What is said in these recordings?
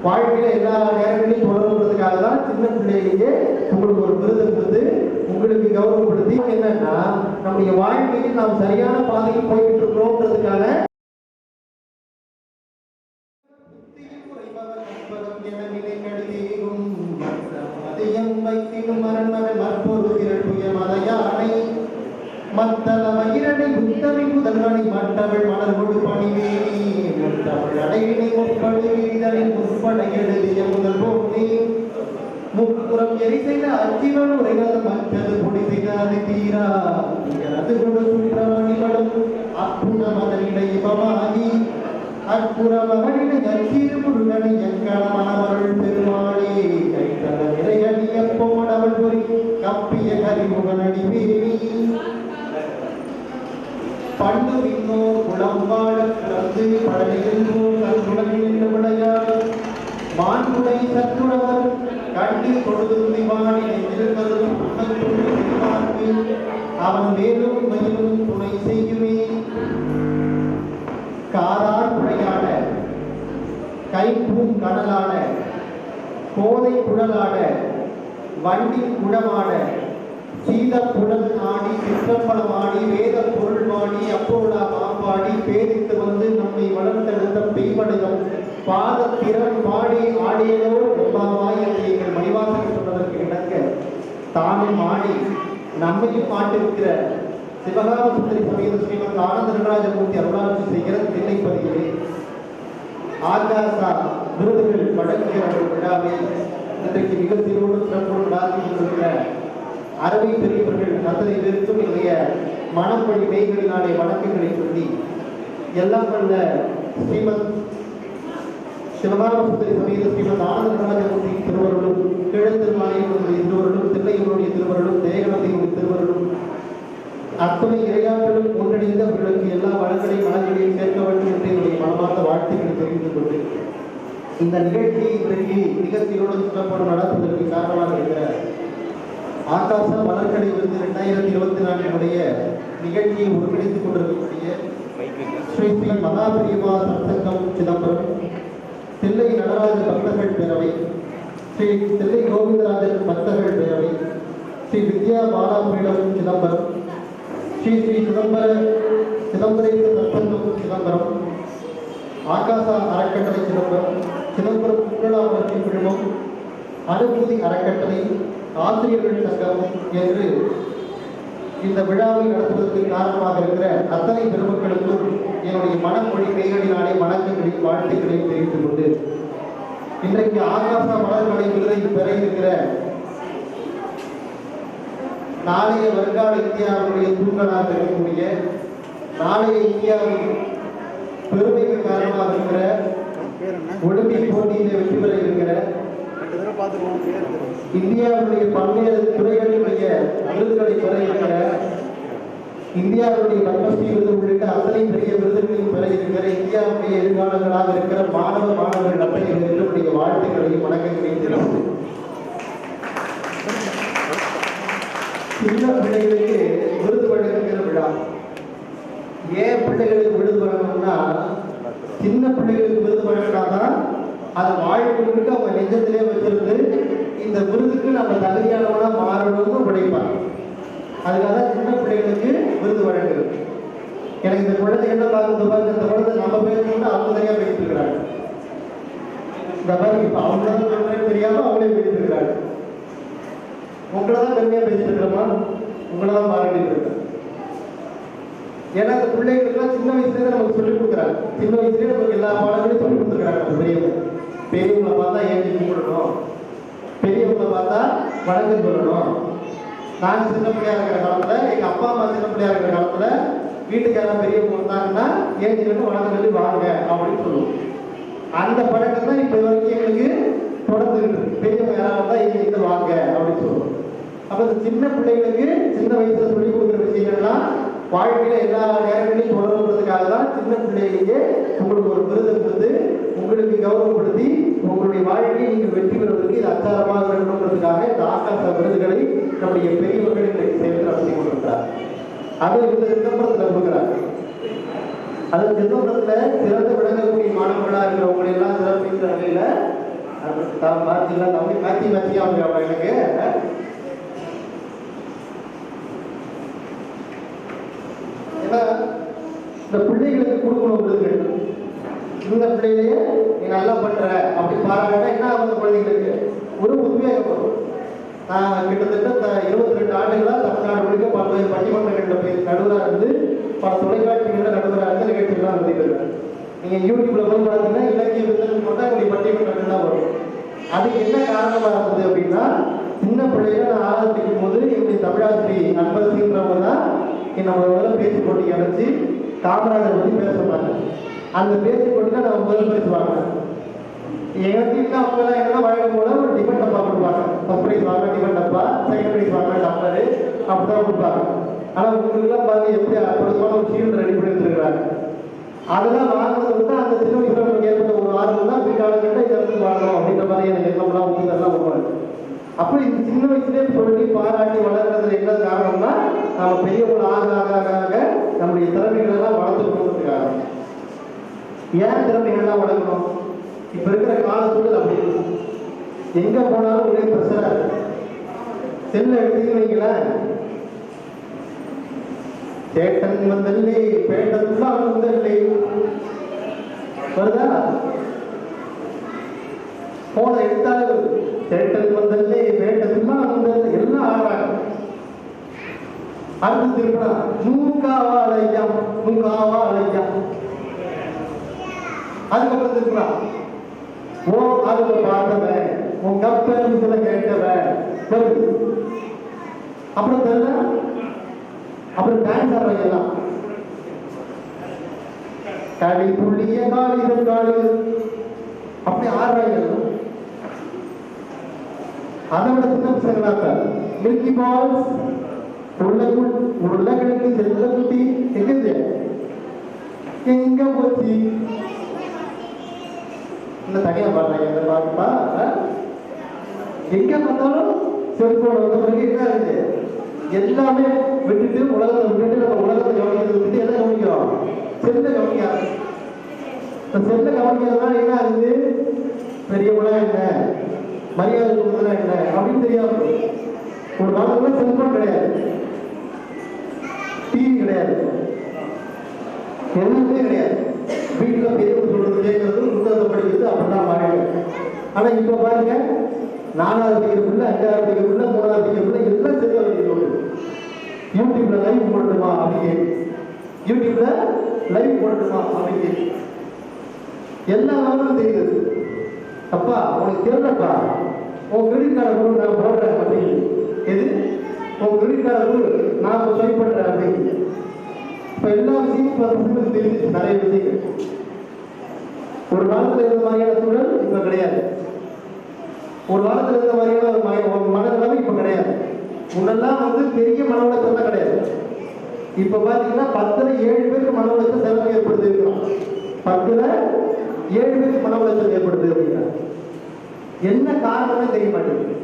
வாழ்க்கையில எல்லா நேரங்களையும் தொடர்புறதுக்காக தான் சின்ன பிள்ளையிலேயே உங்களுக்கு ஒரு விருதை கொடுத்து உங்களுக்கு கௌரவப்படுத்தி என்னன்னா நம்முடைய வாழ்க்கையில் நாம் சரியான பாதையில் போய்கிட்டு இருக்கிறோம்ன்றதுக்காக மத்தள மயிரனை புத்தமி முதல்வனை மற்றவள் மலர்கொடு பணிவேணி முத்தமிழ் அடையினை முற்படுதலின் முற்படை எழுதிய முதல் போனே முப்புறம் எரி செய்த அச்சிவன் உரைகள் மற்றது பொடி செய்த அது தீரா அது கொடு சுற்றமணிகளும் அப்புற மதனிடை பமாகி அற்புற மகளிட அச்சீர் முருகனை எங்கன மனவருள் பெருமாளே கைத்தல நிறையடிய போனவள் பொறி கப்பிய கரிமுகனடி வேணி பண்டு விண்ணோர் குளம்பாழ கிடந்து படலையென்றோர் கல்குடலில் விளையாடு மான்குடை சத்துணவர் கண்டு கொடுதுந்தி வானிலை நிற்கதும் அவன் மேலும் மயிலும் துணை செய்யுமே காரார் குழையாட கைப்பூம் கடலாட கோதை குழலாட வண்டி குழமாட சீத புலன் ஆடி சிற்றம்பலம் ஆடி வேத பொருள் வாடி அப்போலா மாம்பாடி பேரித்து வந்து நம்மை வளர்த்தெடுத்த பெய்வடையும் பாத திறம் பாடி ஆடியதோடு ரொம்பவாய் என்று எங்கள் மணிவாசன் சொன்னதற்கு இணங்க தானும் ஆடி நம்மையும் ஆட்டிருக்கிற சிவகாம சுந்தரி சமேத ஸ்ரீமத் ஆனந்த நடராஜமூர்த்தி அருளாட்சி செய்கிற தில்லைப்பதியிலே ஆகாசா விருதுகள் வழங்குகிற விழாவை இன்றைக்கு மிக சிறுவனும் சிறப்போடு நடத்தி கொண்டிருக்கிற அறவை பெரியவர்கள் அத்தனைக்கும் என்னுடைய மனப்படி மெய்களினாலே வணக்கங்களை சொல்லி எல்லாம் வல்ல ஸ்ரீமத் சிவகாம சுந்தரி சமேத ஸ்ரீமத் ஆனந்த நடராஜமூர்த்தி திருவருளும் கிழத்திருமாலையுடைய திருவருளும் தில்லையுடைய திருவருளும் தேகனத்தையுடைய திருவருளும் அத்தனை இறையாற்றலும் ஒன்றிணைந்து அவர்களுக்கு எல்லா வளங்களையும் மனங்களையும் சேர்க்க வேண்டும் என்று என்னுடைய மனமார்ந்த வாழ்த்துக்களை தெரிவித்துக் கொண்டு இந்த நிகழ்ச்சியை இன்றைக்கு நிகழ்ச்சியோடு சிறப்பாக நடத்துவதற்கு காரணமாக இருக்கிற ஆகாச மலர்கடை விருது 2024 நிகழ்ச்சியை ஒருங்கிணைத்துக் கொண்டிருக்கக்கூடிய ஸ்ரீ ஸ்ரீ மகாபிரியவா சத்சங்கம் சிதம்பரம், தில்லை நடராஜ பக்தர்கள் பேரவை, ஸ்ரீ தில்லை கோவிந்தராஜன் பக்தர்கள் பேரவை, ஸ்ரீ வித்யா பாலாபீடம் சிதம்பரம், ஸ்ரீ ஸ்ரீ சிதம்பரேஸ்வர சத்சங்கம் சிதம்பரம், ஆகாசா அறக்கட்டளை சிதம்பரம், சிதம்பரம் சுற்றுலா வளர்ச்சி குழுமம், அனுபூதி அறக்கட்டளை, ஆசிரியர்கள் சங்கம் என்று இந்த விழாவை நடத்துவதற்கு காரணமாக இருக்கிற அத்தனை பெருமக்களுக்கும் என்னுடைய மனமொழி கைகளினாலே வணக்கங்களையும் வாழ்த்துக்களையும் தெரிவித்துக் கொண்டு இன்றைக்கு ஆகாசா மலர்கடை விருதை பெற இருக்கிற நாளைய வருங்கால இந்தியாவுடைய தூண்களாக இருக்கக்கூடிய நாளைய இந்தியாவின் பெருமைக்கு காரணமாக இருக்கிற ஒலிம்பிக் போட்டியிலே வெற்றி பெற இருக்கிற இந்தியாவுடைய பல்வேறு துறைகளினுடைய விருதுகளை பெற இருக்கிற இந்தியாவுடைய பத்மஸ்ரீ விருது உள்ளிட்ட அத்தனை பெரிய விருதுகளையும் பெற இருக்கிற இந்தியாவுடைய எதிர்காலங்களாக இருக்கிற மாணவர்கள் அத்தனை பேருடைய வாழ்த்துக்களையும் வணக்கங்களையும் தெரிவித்து சின்ன பிள்ளைகளுக்கு விருது வழங்குகிற விழா. ஏன் பிள்ளைகளுக்கு விருது வழங்கணும்னா, சின்ன பிள்ளைகளுக்கு விருது வழங்கினாதான் அது வாழ்க்கை முழுக்க அவங்க நெஞ்சத்திலே வச்சிருந்து இந்த விருதுக்கு நம்ம தகுதியானவனா மாறணும்னு உழைப்பாங்க. அதுக்காக தான் சின்ன பிள்ளைகளுக்கு விருது வழங்குறது. எனக்கு இந்த குழந்தை என்ன பார்க்குறது, இந்த குழந்தை நம்ம பேசணும்னு அவங்க தனியாக பேசிட்டு இருக்கிறாங்க. இந்த மாதிரி இப்போ அவங்க தெரியாம அவங்களே பேசிட்டு இருக்கிறாங்க. உங்களை தான் பெருமையாக பேசிட்டு இருக்கிறோமா, உங்களை தான் பாராட்டிட்டு இருக்கேன். ஏன்னா அந்த பிள்ளைகளுக்குலாம் சின்ன வயசுலேயே நமக்கு சொல்லிக் கொடுக்குறாங்க. சின்ன வயசுலேயே நமக்கு எல்லா பாடங்களையும் சொல்லிக் கொடுத்துருக்காங்க. பெரியவங்களை பார்த்தா ஏஞ்சி கும்பிடணும், பெரியவங்களை பார்த்தா வணக்கம் சொல்லணும். நான் சின்ன பிள்ளையா இருக்கிற காலத்தில், எங்கள் அப்பா அம்மா சின்ன பிள்ளையா இருக்கிற காலத்தில் வீட்டுக்கு யாராவது பெரியவங்க வந்தாங்கன்னா ஏஞ்சிக்கிட்டு வணக்கம் சொல்லி வாங்க அப்படின்னு சொல்லுவோம். அந்த பழக்கம் தான் இப்போ வரைக்கும் எங்களுக்கு தொடர்ந்துகிட்டு இருக்கு. பெரியவங்க யாராவது வந்தால் ஏஞ்சிக்கிட்டு வாங்க அப்படின்னு சொல்லுவோம். அப்போ இந்த சின்ன பிள்ளைகளுக்கு சின்ன வயசுல சொல்லிக் கொடுக்குற விஷயங்கள்லாம் வாழ்க்கையில எல்லா நேரங்களையும் தொடர்புறதுக்காக தான் சின்ன பிள்ளைகளுக்கு உங்களுக்கு ஒரு விருது கொடுத்து உங்களுக்கு கௌரவப்படுத்தி உங்களுடைய வாழ்க்கையை நீங்கள் வெற்றி பெறுவதற்கு இது அச்சாரமாக வேண்டும்ன்றதுக்காக இந்த ஆகாச விருதுகளை நம்முடைய பெரியவர்கள் இன்றைக்கு சேர்ந்து நடத்தி கொண்டிருக்கிறார். அதை இந்த சிதம்பரத்தில் கொடுக்குறாங்க. அது சிதம்பரத்தில் சிறந்து விளங்கக்கூடிய மாணவர்களாக இருக்கிறவங்களை எல்லாம் சிறப்பிக்கிற வகையில் பார்த்தீங்களா தம்பி மாற்றி அவங்க எனக்கு ஏன்னா இந்த பிள்ளைகளுக்கு கொடுக்கணும் விருதுகள். இந்த பிள்ளையிலேயே நீ நல்லா பண்ற அப்படி பாராட்டா என்ன ஆகுது குழந்தைங்களுக்கு ஒரு உத்வேகம் வரும். நான் கிட்டத்தட்ட 22 ஆண்டுகளாக தமிழ்நாடு முழுக்க பல்வேறு பட்டிமன்றங்களில் போய் நடுவராக இருந்து பல தொலைக்காட்சிகளில் நடுவராக இருந்து நிகழ்ச்சிகள்லாம் நடத்திட்டு நீங்கள் யூடியூப்ல போய் பார்த்தீங்கன்னா இலக்கிய விருதுன்னு போட்டால் என்னுடைய பட்டிமன்றங்கள் தான் வரும். அதுக்கு என்ன காரணமாக இருந்தது அப்படின்னா சின்ன பிள்ளையில நான் ஆரம்பிக்கும் போது என்னுடைய தமிழாசிரி அன்பரசின்றவங்க தான் நம்மளோட பேச்சு போட்டி அடைச்சி காமராஜர் பற்றி பேச சொன்னாங்க. அந்த பேச்சு போட்டியில் நான் முதல் பேசுவாங்க. எங்கள் வீட்டில் அவங்களாம் என்னன்னா வழக்கம் போல ஒரு டிஃபன் டப்பா கொடுப்பாங்க. ஃபர்ஸ்ட் ப்ரைஸ் வாங்க டிஃபன் டப்பா, செகண்ட் ப்ரைஸ் வாங்க டப்பரு அப்படிதான் கொடுப்பாங்க. ஆனால் உங்களுக்குலாம் பாருங்க எப்படி அற்புதமான ஒரு ஷீல்டு ரெடி பண்ணி வச்சிருக்கிறாங்க. அதெல்லாம் வாங்கினது வந்து அந்த சின்ன வயசுல நமக்கு ஏற்பட்ட ஒரு ஆர்வம் தான் பிற்காலங்களில் இதை வந்து வாங்கணும் அப்படின்ற மாதிரி எனக்கு எண்ணம்லாம் உங்களெல்லாம் வருவாங்க. அப்படி இந்த சின்ன வயசுலேயே சொல்லி பாராட்டி வளர்க்கறதுல என்ன காரணம்னா நம்ம பெரியவங்க ஆக ஆக ஆக ஆக நம்முடைய திறமைகளெல்லாம் வளர்த்துக்கணுங்கிறதுக்காக. ஏன் திறமைகள்லாம் வளர்க்கணும்? இப்ப இருக்கிற கால சூழல் அப்படி எங்க போனாலும் ஒரே பிரச்சனை. செல்ல எடுத்தீங்கன்னு வைங்களேன், சேட்டன் வந்தல்லே பேட்டத்துள்ள வந்தல்லே வருதா? போன எடுத்தாலே சேட்டன் வந்தல்லே பேட்டத்துள்ள வந்தல்ல எல்லாம் ஆடுறாங்க. அடுத்து திருப்பினா நூக்காவா அழைக்கா நூக்காவா அழைக்கா. அதுக்கப்புறம் திருப்பினா ஓ அதுல பார்த்தவன் உன் கப்பல கேட்டவன் வருது. அப்புறம் தெரியல அப்புறம் டான்ஸ் ஆடுறாங்க எல்லாம் காளி புள்ளிய காளிகள் காளிகள் அப்படி ஆடுறாங்க. அதை விட சின்ன பசங்களாக்க மில்கி பால்ஸ் உருளைக்கிழங்கு செல்ல குட்டி எங்க எங்க போச்சு இந்த தனியா பாடுறாங்க. இந்த பாட்டுப்பா எங்க பார்த்தாலும் செல்போன் வந்த பிறகு என்ன ஆகுது? எல்லாமே விட்டுட்டு உலகத்தை விட்டுட்டு நம்ம உலகத்தை கவனிக்கிறத விட்டு எதை கவனிக்கிறோம்? செல்ல கவனிக்காது. இந்த செல்ல கவனிக்கிறதுனால என்ன ஆகுது? பெரியவங்களா என்ன மரியாதை கொடுத்தா என்ன அப்படின்னு தெரியாது. ஒரு காலத்துல செல்போன் கிடையாது, டிவி கிடையாது, எதுவுமே கிடையாது. வீட்டில் பெரியவங்க சொல்றது கேட்கறது புத்தகத்தை படிக்கிறது அப்படிதான் மாறிடுது. ஆனால் இப்போ பாருங்க 4வது படிக்கிறதுக்குள்ள 5வது படிக்கிறதுக்குள்ள 3வது படிக்கிறதுக்குள்ள எல்லாம் செய்ய வேண்டியது. யூடியூப்ல லைவ் போடணுமா அப்படின்னு யூடியூப்ல லைவ் போடணுமா அப்படின்னு எல்லா வேலையும் தெரியுது. அப்பா உனக்கு தெரியலப்பா உன் கிரெடிட் கார்டை கொடு நான் போடுறேன் அப்படின்னு. எது உன் கிரெடிட் கார்டை கொடு நான் ஸ்வைப் பண்றேன் அப்படின்னு. இப்போ எல்லா விஷயமும் தெரிஞ்சு நிறைய விஷயங்கள். ஒரு காலத்தில் இருந்த மாதிரியான சூழல் இப்ப கிடையாது. ஒரு காலத்தில் இருந்த மாதிரியான ஒரு மனநிலைமை இப்ப கிடையாது. முன்னெல்லாம் வந்து பெரிய மன உளைச்சல் தான் கிடையாது. இப்ப பாத்தீங்கன்னா 10ல் 7 பேருக்கு மன உளைச்சல் சிரமம் ஏற்படுத்தி இருக்கிறோம். 10ல் 7 பேருக்கு மன உளைச்சல் ஏற்படுத்தி இருக்கிறாங்க. என்ன காரணமே தெரிய மாட்டேங்குது.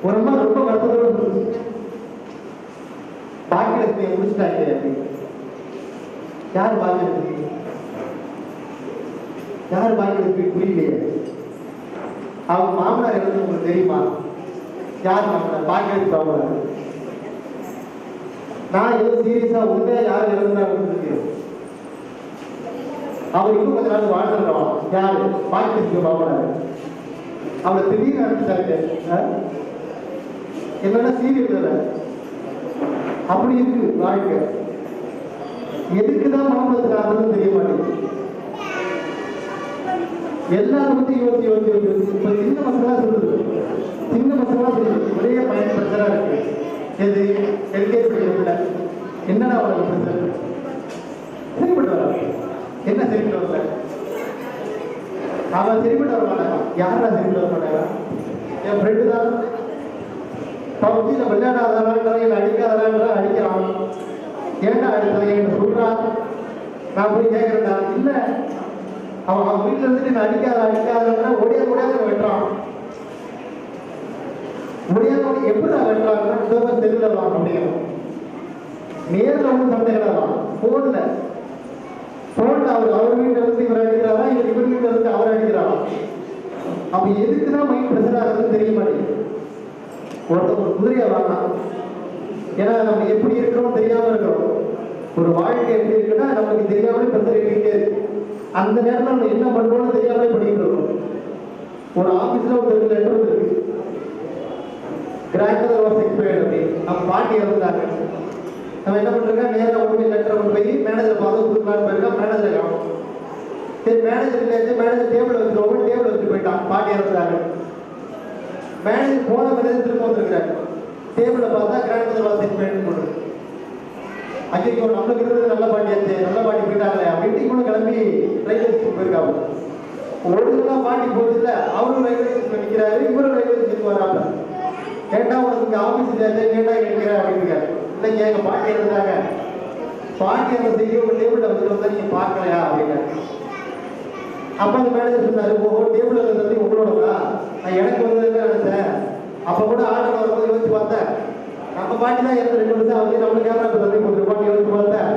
ஒரு அம்மா ரொம்ப வருத்தத்தோடு பாக்கியலட்சுமியை முடிச்சுட்டாங்க அப்படின்னு. யார் பாக்கியலட்சுமி? யார் பாக்கியலட்சுமி புரியலையே. அவங்க மாமனார் எழுந்து உங்களுக்கு தெரியுமா? யார் மாமனார்? பாக்கியலட்சுமி மாமனார். நான் ஏதோ சீரியஸா உண்மையா யார் எழுதுனாருன்னு தெரியும். அவர் இன்னும் கொஞ்ச நாள் வாழ்ந்துருக்கலாம். யாரு? பாக்கியலட்சுமி மாமனார். அவளை திடீர்னு அனுப்பிச்சாங்க. என்னன்னா சீரியல் அப்படி இருக்கு வாழ்க்கை. எதுக்குதான் மாம்பழத்துக்கு ஆகுதுன்னு தெரிய மாட்டேங்குது. எல்லாரும் பத்தி யோசிச்சு இப்ப சின்ன பசங்களா சொல்லுது. சின்ன பசங்களா சொல்லுது ஒரே பயன் பிரச்சனை இருக்கு. எது எல்கேஜி படிக்கிறதுல என்னடா அவளுக்கு பிரச்சனை? சரிப்பட்டு வர என்ன சரிப்பட்டு வரல? அவன் சரிப்பட்டு வர மாட்டாங்க. யாரா சரிப்பட்டு வர மாட்டாங்க? என் ஃப்ரெண்டு தான் பப்ஜியில் விளையாடாதனால என்னை அடிக்காதனால அடிக்கிறான். ஏன்டா அடித்தான் என்கிட்ட சொல்றான். நான் போய் கேட்கறேன்டா. இல்லை அவன் வீட்டில் இருந்துட்டு என்னை அடிக்காதன்னா ஒடியாது வெட்டுறான். ஒடியாது எப்படி நான் வெட்டுறாங்கன்னா தெரியலாம் அப்படிங்கிறான். நேரில் ஒன்றும் சண்டை கிடையாதான். போன்ல அவர் வீட்டில் இருந்து இவர் அடிக்கிறாரா இல்லை இவர் வீட்டில் இருந்து அவர் அடிக்கிறாரா? அப்ப எதுக்குதான் மைண்ட் ப்ரெஷர் ஆகுதுன்னு தெரிய மாட்டேங்குது. ஒருத்தர் ஒரு குதிரையை வாங்கலாம், ஏன்னா நம்ம எப்படி இருக்கிறோம் தெரியாம இருக்கிறோம். ஒரு வாழ்க்கை எப்படி இருக்குன்னா நமக்கு தெரியாமலே ப்ரெஷர் ஏறிட்டே இருக்கு. அந்த நேரத்தில் நம்ம என்ன பண்றோம்னு தெரியாமலே பண்ணிட்டு இருக்கோம். ஒரு ஆபீஸ்ல ஒரு லெட்டர் இருக்கு, கிராண்ட் வாஸ் எக்ஸ்பயர்ட் அப்படின்னு நம்ம பாட்டி இருந்தாங்க. நம்ம என்ன பண்றோம், நேரம் கொண்டு போய் லெட்டரை கொண்டு போய் மேனேஜர் பார்த்து கொடுக்கலான்னு போயிருக்கோம். மேனேஜர் காணும். சரி மேனேஜர் இல்லையாச்சு, மேனேஜர் டேபிள் வச்சுருவோம், டேபிள் வச்சுட்டு போயிட்டான். பாட்டி இருந்தாங்க. மேனேஜர் போன மேனேஜர் திரும்ப வந்துருக்கிறாரு. டேபிளில் பார்த்தா கிராண்ட் வாஸ் எக்ஸ்பயர்ட் போடுறது. ஐயோ நம்மளுக்கு இருக்கிறது நல்ல பாட்டியாச்சு, நல்ல பாட்டி போயிட்டாங்களே அப்படின்ட்டு இவனும் கிளம்பி ரயில்வே ஸ்டேஷன் போயிருக்காங்க. ஒழுங்குலாம் பாட்டி போகுது இல்லை, அவரும் ரயில்வே ஸ்டேஷன் நிற்கிறாரு, இவரும் ரயில்வே ஸ்டேஷன் வராங்க. கேட்டா உனக்கு ஆஃபீஸ் கேட்டா கேட்கிற அப்படிங்க. இல்லைங்க எங்க பாட்டி இருந்தாங்க, பாட்டி அந்த செய்ய ஒரு டேபிள் வச்சுட்டு வந்தா நீங்க பார்க்கலையா அப்படிங்க. அப்ப அந்த மேனேஜர் சொன்னாரு, ஓஹோ டேபிள் இருந்தது உங்களோடதா, நான் எனக்கு வந்ததுன்னு நினைச்சேன். அப்ப கூட ஆட்டோ வரும்போது யோசிச்சு பார்த்தேன், நம்ம பாட்டி தான் இறந்து 2 வருஷம் ஆகுது, நம்ம கேமரா தந்தை கொஞ்சம் பாட்டி யோசிச்சு பார்த்தேன்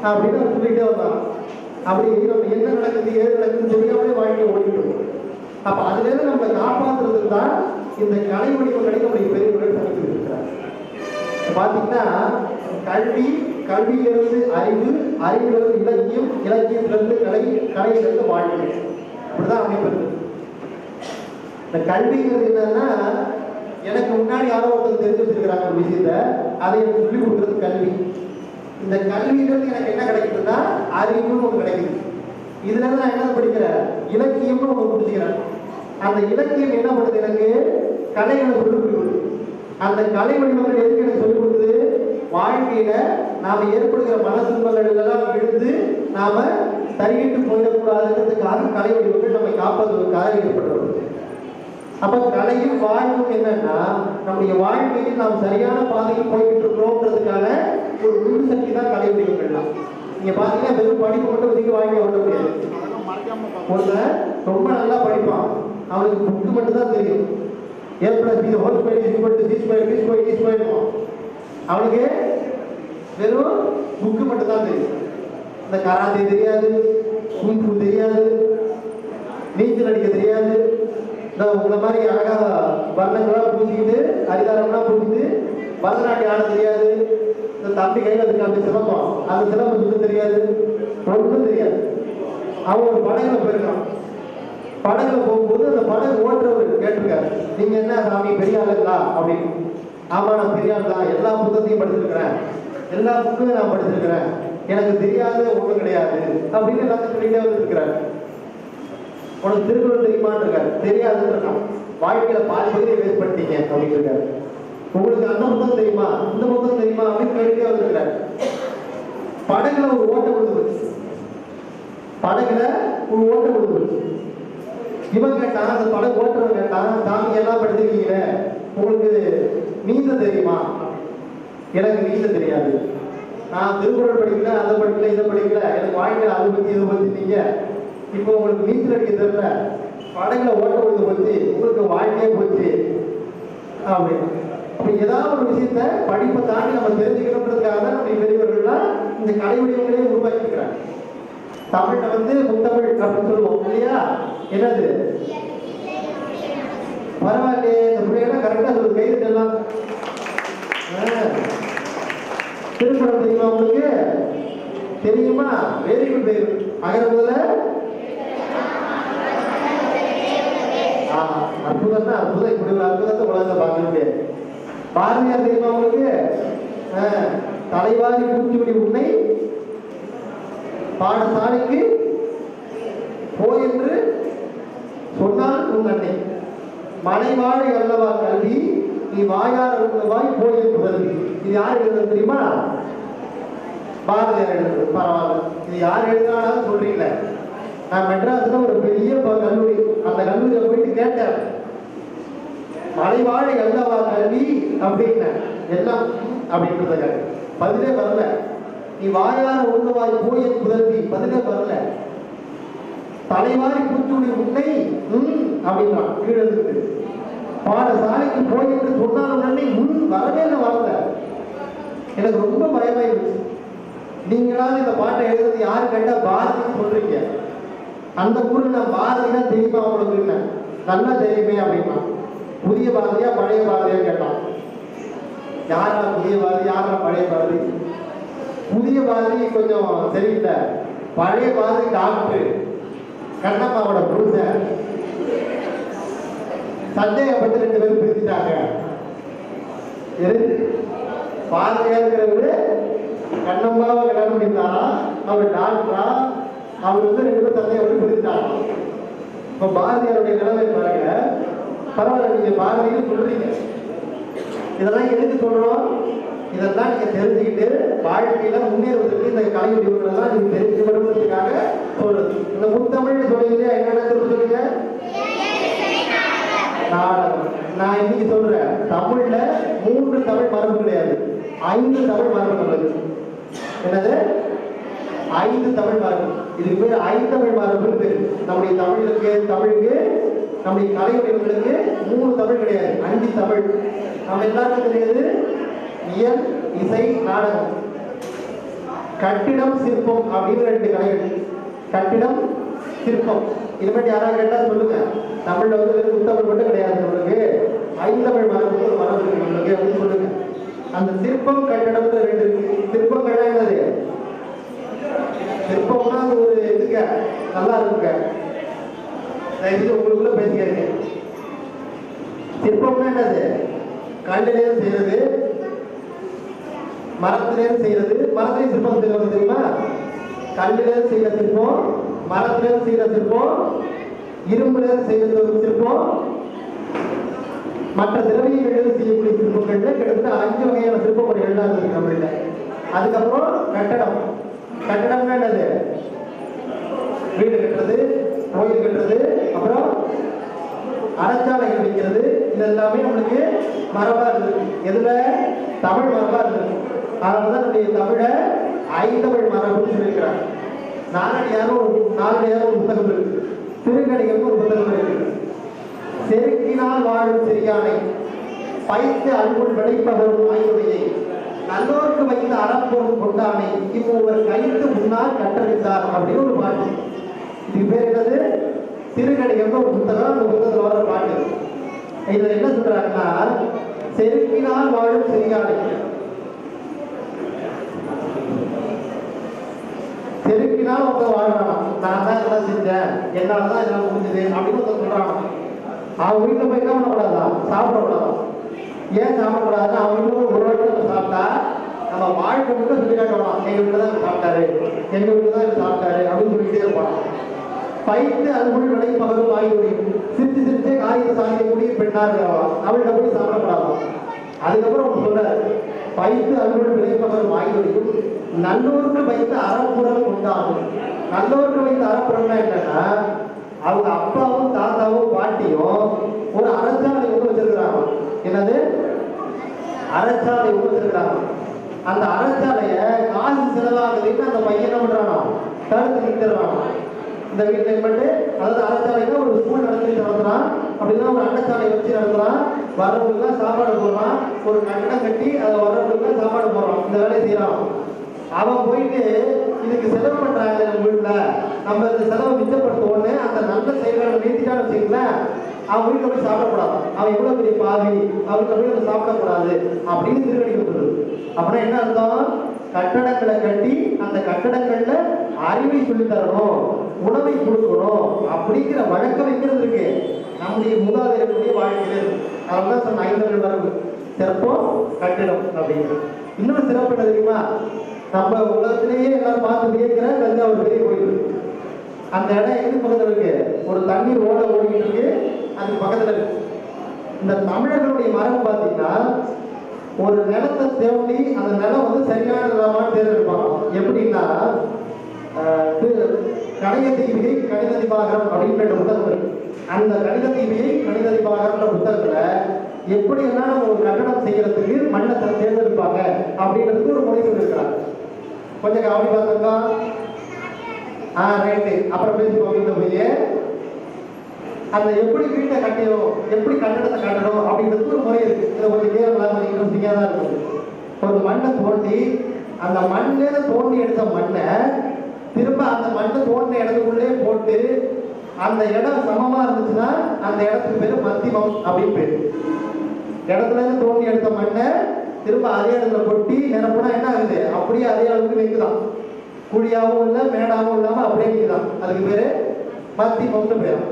அப்படின்னு அவர் சொல்லிட்டே வந்தான். அப்படி நம்ம என்ன நடக்குது ஏது நடக்குதுன்னு தெரியாமலே வாழ்க்கையை ஓடிட்டு. அப்ப அதுல இருந்து நம்ம காப்பாற்றுறதுக்கு தான் இந்த கலை வடிவங்களை நம்முடைய பெரியவர்கள் சமைத்து இருக்கிறார். பாத்தீங்கன்னா கல்வி, கல்வியிலிருந்து அறிவு, அறிவிலிருந்து இலக்கியம், இலக்கியத்திலிருந்து கலை, கலையிலிருந்து வாழ்க்கை, இப்படிதான் அமைப்பு. இந்த கல்விங்கிறது என்னன்னா, எனக்கு முன்னாடி யாரோ ஒருத்தர் தெரிஞ்சு வச்சிருக்கிறாங்க ஒரு விஷயத்த, அதை எனக்கு சொல்லிக் கொடுக்கறது கல்வி. இந்த கல்வியிலிருந்து எனக்கு என்ன கிடைக்குதுன்னா அறிவுன்னு ஒன்று கிடைக்குது. இதுல இருந்து நான் என்ன படிக்கிறேன், இலக்கியம்னு ஒன்று பிடிச்சிக்கிறேன். அந்த இலக்கியம் என்ன பண்ணுது, எனக்கு கலைகளை சொல்லிக் கொடுக்குது. அந்த கலை வடிவங்கள் எதுக்கு எனக்கு சொல்லிக் கொடுக்குது, வாழ்க்கையில நாம ஏற்படுகிற மன துன்பங்கள் எல்லாம் விழுந்து நாம சரியிட்டு போயிடக்கூடாதுன்றதுக்காக கலை வடிவங்கள் நம்மை காப்பதற்காக ஏற்படுறது. அப்ப கலையும் வாழ்வும் என்னன்னா, நம்முடைய வாழ்க்கையில் நாம் சரியான பாதையில் போய்கிட்டு இருக்கிறோம்ன்றதுக்கான ஒரு முழு சக்தி தான் கலை வடிவங்கள்லாம். நீங்க பாத்தீங்கன்னா வெறும் படிப்பு மட்டும் வச்சுக்க வாழ்க்கை ஓட முடியாது. ஒருத்தன் ரொம்ப நல்லா படிப்பான், அவனுக்கு புக்கு மட்டும் தான் தெரியும். அவனுக்கு வெறும் புக்கு மட்டும் தான் தெரியும். இந்த கராத்தே தெரியாது, குங்ஃபூ தெரியாது, நீச்சல் அடிக்க தெரியாது. இந்த உங்களை மாதிரி அழகா வர்ணங்கள்லாம் பூசிக்கிட்டு, அரிதாரம்லாம் பூசிட்டு பரதநாட்டியம் ஆட தெரியாது. இந்த தம்பி கையில் இருக்கு அந்த சிலம்பம், அந்த சிலம்பம் சுத்த தெரியாது, ஒன்றும் தெரியாது. அவன் ஒரு படகுல போயிருக்கான். படகுல போகும்போது அந்த படகு ஓட்டுறவர் கேட்டிருக்காரு, நீங்க என்ன சாமி பெரிய ஆளுங்களா அப்படின்னு. ஆமா நான் பெரிய ஆள் தான், எல்லா புத்தகத்தையும் படிச்சிருக்கிறேன், எல்லா புக்கையும் நான் படிச்சிருக்கிறேன், எனக்கு தெரியாத ஒன்றும் கிடையாது அப்படின்னு எல்லாத்தையும் சொல்லிட்டே வந்துருக்கிறாரு. உனக்கு திருக்குறள் தெரியுமான்னு இருக்காரு, தெரியாதுன்னு இருக்கான். வாழ்க்கையில பாதி பகுதியை வேஸ்ட் பண்ணிட்டீங்க அப்படின்னு இருக்காரு. உங்களுக்கு அந்த புத்தகம் தெரியுமா, இந்த புத்தகம் தெரியுமா அப்படின்னு கேட்டுட்டே வந்துருக்கிறாரு. படகுல ஒரு ஓட்ட விழுந்து, படகுல ஒரு ஓட்ட விழுந்து. இவன் கேட்டான், அந்த படகு ஓட்டுறவன் கேட்டான், சாமி எல்லாம் படிச்சிருக்கீங்களே, உங்களுக்கு நீந்த தெரியுமா? எனக்கு நீந்த தெரியாது, நான் திருக்குறள் படிக்கல, அதை படிக்கல, இதை படிக்கல, எனக்கு வாழ்க்கையில அதை பத்தி இதை பத்தி நீங்க இப்போ உங்களுக்கு நீச்சல் அடிக்க தெரியல, படகுல ஓட்ட விழுந்து போச்சு, உங்களுக்கு வாழ்க்கையே போச்சு அப்படின்னு. அப்ப ஏதாவது ஒரு விஷயத்த படிப்பை தாண்டி நம்ம தெரிஞ்சுக்கணுன்றதுக்காக தான் நம்ம பெரியவர்கள்லாம் இந்த கலை வடிவங்களே உருவாக்கி இருக்கிறாங்க. தமிழ்ல முத்தமிழ் அப்படின்னு சொல்லுவோம் இல்லையா, என்னது பரவாயில்லையே, இந்த பிள்ளைகள்லாம் கரெக்டா சொல்லுது, கைது எல்லாம். திருக்குறள் தெரியுமா உங்களுக்கு? தெரியுமா? Very good very good. அகர முதல்ல அற்புதம் தான், அற்புதம். இப்படி ஒரு அற்புதத்தை உலகத்தை பார்க்க முடியாது. பாரதியார் தெரியுமா உங்களுக்கு? தலைவாரி பூச்சிவிடி உன்னை பாடசாலைக்கு போய் என்று சொன்னால் உன் அன்னை, மலைவாழை அல்லவா கல்வி, நீ வாயார் உள்ளவாய் போய் என்று கல்வி. இது யார் எழுதுறது தெரியுமா? பாரதியார் எழுதுறது. பரவாயில்ல, இது யார் எழுதுனாலும் சொல்றீங்களே. நான் மெட்ராஸ்ல ஒரு பெரிய கல்லூரி, அந்த கல்லூரியில போயிட்டு கேட்டேன், மலைவாழை அல்லவா கல்வி அப்படின்னு எல்லாம் அப்படின்றத பதிலே வரல. நீ வாயார உள்ளவாய் போய் புதல்வி, பதிலே வரல. தலைவாரி பூச்சுடி உன்னை அப்படின்னா கீழே இருக்கு. பாடசாலைக்கு போய் என்று சொன்னாலும் உடனே வரவே வரல. எனக்கு ரொம்ப பயமாயிருச்சு. நீங்களாவது இந்த பாட்டை எழுதுறது யாரு கேட்டா பாரதின்னு சொல்றீங்க. அந்த ஊருக்கு நான் பாரதினா தெரியுமா உங்களுக்கு? நல்லா தெரியுமே அப்படின்னா. புதிய பாரதியா பழைய பாரதியா கேட்டான். யாரா புதிய பாரதி, யாரா பழைய பாரதி? புதிய பாரதி கொஞ்சம் சரியில்லை, பழைய பாரதி டாக்டர் கண்ணம்மாவோட புருஷன். சந்தேகப்பட்டு 2 பேரும் பிரிச்சுட்டாங்க. பாரதியாருங்கிறவரு கண்ணம்மாவை கல்யாணம் பண்ணியிருந்தாரா, அவர் டாக்டரா, அவர் 2 பேரும் சந்தேகப்பட்டு பிரிச்சுட்டாங்க. இப்போ பாரதியாருடைய நிலைமை பாருங்க. பரவாயில்ல, நீங்க பாரதின்னு சொல்றீங்க, இதெல்லாம் எதுக்கு சொல்றோம்? இதெல்லாம் நீங்க தெரிஞ்சுக்கிட்டு வாழ்க்கையில முன்னேறுவதற்கு இந்த கலை வடிவங்களெல்லாம் நீங்க தெரிஞ்சு வருவதற்காக சொல்றது. இந்த முத்தமிழ் சொல்லுங்க, என்னென்ன சொல்லுங்க? நாடகம். நான் இன்னைக்கு சொல்றேன், தமிழ்ல 3 தமிழ் மரபு கிடையாது, 5 தமிழ் மரபு உள்ளது. என்னது? 5 தமிழ் மரபு. இதுக்கு பேர் ஐந்தமிழ் மரபுன்னு பேரு. நம்முடைய தமிழுக்கு நம்முடைய கலை வடிவங்களுக்கு 3 தமிழ் கிடையாது, 5 தமிழ். நம்ம எல்லாருக்கும் தெரியாது இயல், இசை, நாடகம். கட்டிடம், சிற்பம் அப்படின்னு 2 கலைகள். கட்டிடம், சிற்பம். இனிமேட்டு யாராவது கேட்டா சொல்லுங்க, தமிழ்ல முத்தமிழ் மட்டும் கிடையாது, உங்களுக்கு 5 தமிழ் மரபு ஒரு மரபு இருக்கு உங்களுக்கு அப்படின்னு சொல்லுங்க. அந்த சிற்பம், கட்டிடம் 2 இருக்கு. சிற்பங்கள்லாம் என்னது? சிற்பம்னா அது ஒரு இதுங்க, நல்லா இருக்குங்க, உங்களுக்குள்ள பேசிக்கிறீங்க. சிற்பம்னா என்னது? கல்லிலேயும் செய்யறது, மரத்திலேயும் செய்யறது. மரத்திலேயும் சிற்பம் செய்வது தெரியுமா? கல்லிலேயும் செய்யற சிற்பம், மரத்திலேயும் செய்யற சிற்பம், இரும்புலேயும் செய்யறது சிற்பம், மற்ற திரவியங்களிலும் செய்யக்கூடிய சிற்பங்கள்ல கிட்டத்தட்ட 5 வகையான சிற்ப முறைகள்லாம் இருக்கு நம்மள்கிட்ட. அதுக்கப்புறம் கட்டடம். கட்டடம்னா என்னது? வீடு கட்டுறது, கோயில் கட்டுறது, அப்புறம் அறச்சாலைகள் வைக்கிறது. இது எல்லாமே நம்மளுக்கு மரபா இருக்கு. எதுல? தமிழ் மரபா இருக்கு. அதனாலதான் நம்முடைய தமிழை ஐந்தமிழ் மரபுன்னு சொல்லியிருக்கிறாங்க. நாலடியாரும் ஒரு புத்தகம் இருக்கு, திருக்கடிகளுக்கு ஒரு புத்தகம் இருக்கு. செருக்கினால் வாழும் சிறியானை, பைத்து அன்புள் விளைப்பவரும் ஆய்வுடையை, நல்லோருக்கு வைத்த அறப்பொருள் கொண்டானை, இம்மூவர் கைத்து முன்னால் கட்டளித்தார் அப்படின்னு ஒரு பாட்டு. இதுக்கு பேர் என்னது? திருக்கடிகள் ஒரு புத்தகம். அந்த புத்தகத்தில் வர பாட்டு. இதுல என்ன சொல்றாங்கன்னா, செருக்கினால் வாழும் சிறியானை, செருக்கினால் ஒருத்தர் வாழ்றானா, நான் தான் இதெல்லாம் செஞ்சேன், என்னாலதான் இதெல்லாம் முடிஞ்சது அப்படின்னு ஒருத்தர் சொல்றானா. அவன் வீட்டுல போய் என்ன பண்ணக்கூடாதா? சாப்பிடக்கூடாதான். ஏன் சாப்பிடக்கூடாதுன்னா, அவன் வீட்டுல ஒரு வாட்டி சாப்பிட்டா நம்ம வாழ்க்கை மட்டும் சொல்லி காட்டலாம், எங்க வீட்டுல தான் சாப்பிட்டாரு, எங்க வீட்டுல தான் சாப்பிட்டாரு அப்படின்னு சொல்லிட்டே இருப்பான். பைத்து அன்புள் விளைப்பவரும் ஆய்வுடையும், சிரிச்சு சிரிச்சே காரியத்தை சாதிக்கக்கூடிய பெண்ணா இருக்கிறான், அவள்கிட்ட போய் சாப்பிடக்கூடாதான். அதுக்கப்புறம் அவங்க சொல்றாரு, பைத்து அன்புள் விளைப்பவரும் ஆய்வுடையும், நல்லோருக்கு வைத்த அறப்புறம் உண்டாகும். நல்லோருக்கு வைத்த அறப்புறம்னா என்னன்னா, அவங்க அப்பாவும் தாத்தாவும் பாட்டியும் ஒரு அறச்சாலை ஒன்று வச்சிருக்கிறாங்க. என்னது? அறச்சாலை ஒன்று வச்சிருக்கிறாங்க. அந்த அறச்சாலைய காசு செலவாகுதுன்னு அந்த பையன் என்ன பண்றானா, தடுத்து நிறுத்துறான். இந்த வீட்டில் மட்டும், அதாவது அறச்சாலைன்னா ஒரு ஸ்கூல் நடத்துறான், அப்படின்னா ஒரு அன்னச்சாலை வச்சு நடத்துறான், வர்றவங்களுக்கு சாப்பாடு போடுறான், ஒரு கட்டடம் கட்டி அதை வர்றவங்களுக்கு சாப்பாடு போடுறான், இந்த வேலையை செய்யறான். அவன் போயிட்டு இதுக்கு செலவு பண்றாங்க நம்ம வீட்டுல, நம்ம இந்த செலவை மிச்சப்படுத்துவோன்னு அந்த நல்ல செயல்களை நிறுத்திட்டான்னு வச்சுங்களேன், அவன் வீட்டுல போய் சாப்பிடக்கூடாது, அவன் எவ்வளவு பெரிய பாவி, அவருக்கு போய் சாப்பிடக்கூடாது அப்படின்னு திருவடிக்கப்படுது. அப்படின்னா என்ன அர்த்தம்? கட்டடங்களை கட்டி அந்த கட்டடங்கள்ல அறிவை சொல்லி தரணும், உணவை கொடுக்கணும் அப்படிங்கிற வழக்கம் வைக்கிறது இருக்கு நம்முடைய மூதாதையர்களுடைய வாழ்க்கையில இருக்கு. அதனால சொன்ன ஐந்தமிழ் மரபு, சிறப்பம், கட்டிடம் அப்படிங்கிறது. இன்னொரு சிறப்பு என்ன தெரியுமா? நம்ம உலகத்திலேயே எல்லாரும் பார்த்து வியக்கிற தஞ்சாவூர் பெரிய கோயில். அந்த இடம் எது பக்கத்துல இருக்கு? ஒரு தண்ணீர் ஓட ஓடிக்கிட்டு இருக்கு, அதுக்கு பக்கத்துல இருக்கு. இந்த தமிழர்களுடைய மரபு பார்த்தீங்கன்னா, ஒரு நிலத்தை தேடி அந்த நிலம் சரியான நிலமான்னு தேர்ந்தெடுப்பாங்க. எப்படின்னா, கணித தீபிகை கணித திபாகரம் அப்படின்ற புத்தகம் இருக்கு. அந்த கணித தீபிகை கணித திபாகரன்ற புத்தகத்துல எப்படி எல்லாம் நம்ம ஒரு கட்டடம் செய்யறதுக்கு மண்ணை தேர்ந்தெடுப்பாங்க அப்படின்றதுக்கு ஒரு முறை சொல்லியிருக்கிறாங்க. கொஞ்சம் கவனி பார்த்தோம்னா, ரைட்டு, அப்புறம் பேசிப்போம். வீட்டை போய் அந்த எப்படி வீட்டை கட்டணும், எப்படி கட்டடத்தை கட்டணும் அப்படின்றதுக்கு ஒரு முறை இருக்கு. இதை கொஞ்சம் கேட்கலாம், கொஞ்சம் இன்ட்ரெஸ்டிங்காக தான் இருக்குது. ஒரு மண்ணை தோண்டி அந்த மண்ணை தோண்டி எடுத்த மண்ணை திரும்ப அந்த மண்ணை தோண்டின இடத்துக்குள்ளே போட்டு அந்த இடம் சமமா இருந்துச்சுன்னா அந்த இடத்துக்கு பேரு மத்திமம் அப்படின்னு பேரு. இடத்துல இருந்து தோண்டி எடுத்த மண்ணை திரும்ப அதே இடத்துல கொட்டி நிரப்புனா என்ன ஆகுது, அப்படியே அதே அளவுக்கு நிற்குதான். குழியாகவும் இல்லை மேடாகவும் இல்லாம அப்படியே நிற்குதான். அதுக்கு பேரு மத்திமம்னு பேரும்.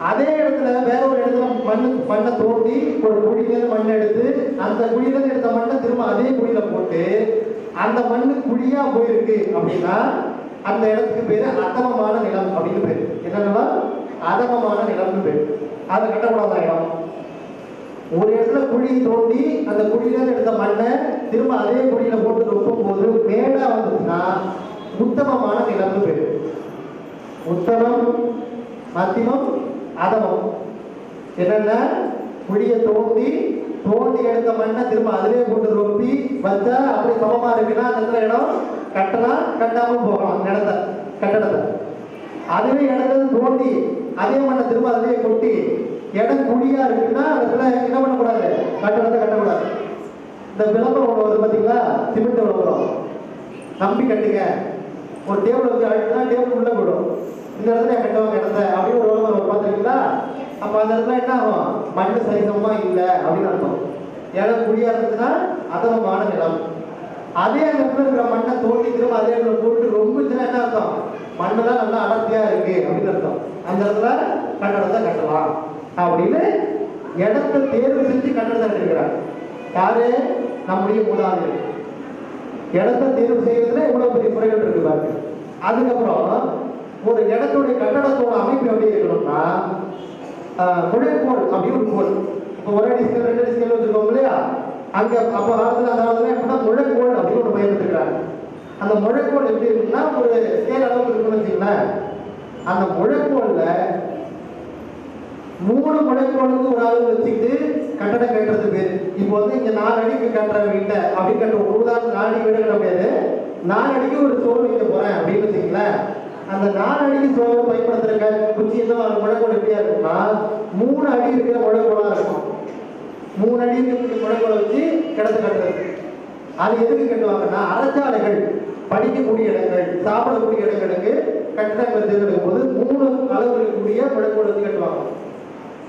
அதே இடத்துல வேற ஒரு இடத்துல மண்ணை தோண்டி ஒரு குழியிலேருந்து மண்ணை எடுத்து அந்த குழியிலேருந்து எடுத்த மண்ணை திரும்ப அதே குழியில போட்டு அந்த மண்ணு குழியா போயிருக்கு அப்படின்னா அந்த இடத்துக்கு பேரு அதமமான நிலம் அப்படின்னு பேரு. என்னன்னா அதமமான நிலம்னு பேரு. அதை கட்டக்கூடாத இடம். ஒரு இடத்துல குழி தோண்டி அந்த குழியிலேருந்து எடுத்த மண்ணை திரும்ப அதே குழியில போட்டு ரொப்பும் போது மேடா வந்துச்சுன்னா உத்தமமான நிலம்னு பேரு. உத்தமம், மத்தியமம், அதமம். என்னன்னா குழியை தோண்டி எடுத்த மண்ணை திரும்ப அதிலே போட்டு ரொப்பி வச்சா அப்படி சமமா இருக்குன்னா அந்த இடம் கட்டலாம், கட்டாம போகலாம் கட்டடத்தை. அதுவே இடத்துல தோண்டி அதே மண்ணை திரும்ப அதிலே கொட்டி இடம் குழியா இருக்குன்னா அதுல என்ன பண்ணக்கூடாது, கட்டடத்தை கட்டக்கூடாது. இந்த விளம்பரம் ஒன்று வருது பார்த்தீங்களா, சிமெண்ட் விளம்பரம், நம்பி கட்டுங்க, ஒரு டேபிள் வச்சு அழுத்தினா டேபிள் உள்ள போயிடும், இந்த இடத்துல கட்டுவாங்க இடத்த அப்படின்னு ஒரு விளம்பரம் பார்த்துருக்கீங்களா? அப்ப அந்த இடத்துல என்ன ஆகும், மண்ணு சரிசமமா இல்லை அப்படின்னு அர்த்தம். இடம் குழியா இருந்துச்சுன்னா அதமமான நிலம். அதே இடத்துல இருக்கிற மண்ணை தோண்டி திரும்ப அதே இடத்துல போட்டு ரொம்பச்சுன்னா என்ன அர்த்தம், மண்ணெல்லாம் நல்லா அடர்த்தியா இருக்கு அப்படின்னு அர்த்தம். அந்த இடத்துல கட்டடத்தை கட்டலாம் அப்படின்னு இடத்தை தேர்வு செஞ்சு கட்டடத்தை கட்டிருக்கிறார். யாரு, நம்முடைய மூதாதையர். இடத்தை தேர்வு செய்யறதுல எவ்வளவு பெரிய முறைகள் இருக்கு பாருங்க. அதுக்கப்புறம் ஒரு இடத்துடைய கட்டடத்தோட அமைப்பு எப்படி இருக்கணும்னா முழைக்கோள் அப்படின்னு ஒரு கோள். இப்போ ஒரு அடி ஸ்கேல் 2 அடி ஸ்கேல் வச்சிருக்கோம் இல்லையா, அங்க அப்போ காலத்துல அந்த காலத்துல எப்படின்னா முழைக்கோள் அப்படின்னு ஒரு பயன்படுத்துக்கிறாங்க. அந்த முழைக்கோள் எப்படி இருக்குன்னா ஒரு ஸ்கேல் அளவுக்கு இருக்குன்னு வச்சுங்களேன். அந்த முழைக்கோள்ல 3 முழைக்கோளுக்கு ஒரு அளவு வச்சுக்கிட்டு கட்டடம் கட்டுறது பேரு. இப்போ வந்து இங்க 4 அடிக்கு கட்டுற வீட்டை அப்படி கட்டுவோம். உதாரணம் 4 அடி வீடு கட்ட முடியாது, 4 அடிக்கு ஒரு சோறு வைக்க போறேன் அப்படின்னு வச்சுங்களேன். அந்த 4 அடிக்கு சோறு பயன்படுத்துற குச்சி எல்லாம் முழைக்கோள் எப்படியா இருக்கும்னா 3 அடி இருக்கிற முழைக்கோளா இருக்கும். 3 அடி முழைக்கோளை வச்சு கிடத்து கட்டுறது. அது எதுக்கு கட்டுவாங்கன்னா அரசாலைகள், படிக்கக்கூடிய இடங்கள், சாப்பிடக்கூடிய இடங்களுக்கு கட்டடங்கள் தேர்ந்தெடுக்கும் போது 3 அளவு இருக்கக்கூடிய முழைக்கோள் வச்சு கட்டுவாங்க.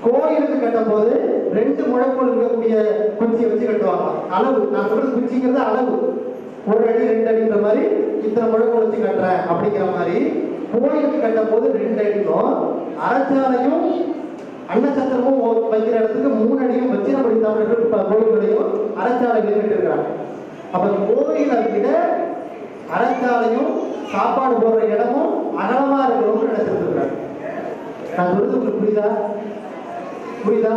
கோயிலுக்கு கட்டும் போது 2 முழைக்கோள் இருக்கக்கூடிய குச்சியை வச்சு கட்டுவாங்க. அளவு நான் சொல்றது குச்சிங்கிறது அளவு, 1 அடி 2 அடின்ற மாதிரி இத்தனை முழைக்கோள் வச்சு கட்டுறேன் அப்படிங்கிற மாதிரி. கோயிலுக்கு கட்டும் போது 2 அடிக்கும், அரசாலையும் அன்னச்சத்திரமும் வைக்கிற இடத்துக்கு 3 அடியும் வச்சு நம்ம தமிழர்கள் கோயில்களையும் அரசாலைகளையும் கட்டிருக்கிறாங்க. அப்ப கோயிலை விட அரசாலையும் சாப்பாடு போடுற இடமும் அகலமா இருக்கணும்னு நினைச்சிருக்கிறாங்க. நான் சொல்றது உங்களுக்கு புரியுதா?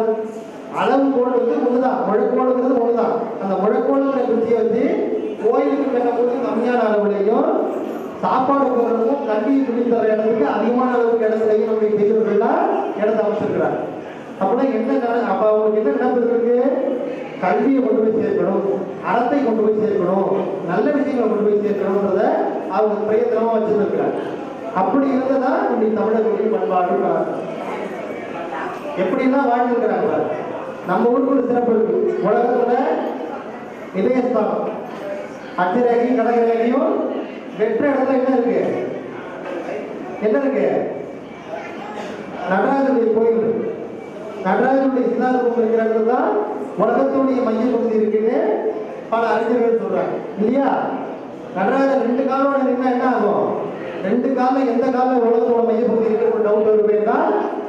அளவு கோள் வந்து ஒண்ணுதான், முழைக்கோளுங்கிறது ஒண்ணுதான். அந்த முழைக்கோளுங்கிற குச்சியை வச்சு கோயிலுக்கு கட்டும் போது கம்மியான அளவுலையும் சாப்பாடு போடுறதும் கல்வி துணி தர இடத்துக்கு அதிகமான அளவுக்கு இடத்துலையும் நம்முடைய பெரியவர்கள்லாம் இடத்தை அமைச்சிருக்கிறாங்க. அப்படின்னா என்ன, அப்ப அவங்களுக்கு என்ன நினைப்பு இருக்கு, கல்வியை கொண்டு போய் சேர்க்கணும், அறத்தை கொண்டு போய் சேர்க்கணும், நல்ல விஷயங்களை கொண்டு போய் சேர்க்கணும்ன்றத அவங்க பிரயத்தனமா வச்சிருக்கிறாங்க. அப்படி இருந்ததான் நம்முடைய தமிழர்களுடைய பண்பாடு எப்படிலாம் வாழ்ந்துருக்கிறாங்க. நம்ம ஊருக்கு ஒரு சிறப்பு இருக்கு, உலகத்துல இதயஸ்தானம் அச்சரேகையும் கடகரேகையும் வெற்ற இடத்துல என்ன இருக்கு, நடராஜனுடைய கோயில் இருக்கு. நடராஜனுடைய சிதாரூபம் இருக்கிற இடத்துல தான் உலகத்துடைய மைய பகுதி இருக்குன்னு பல அறிஞர்கள் சொல்றாங்க இல்லையா. நடராஜன் 2 காலோட இருந்தா என்ன ஆகும், 2 காலம் எந்த காலம் உலகத்தோட மைய பகுதி இருக்கு ஒரு டவுட் வருவேன்னா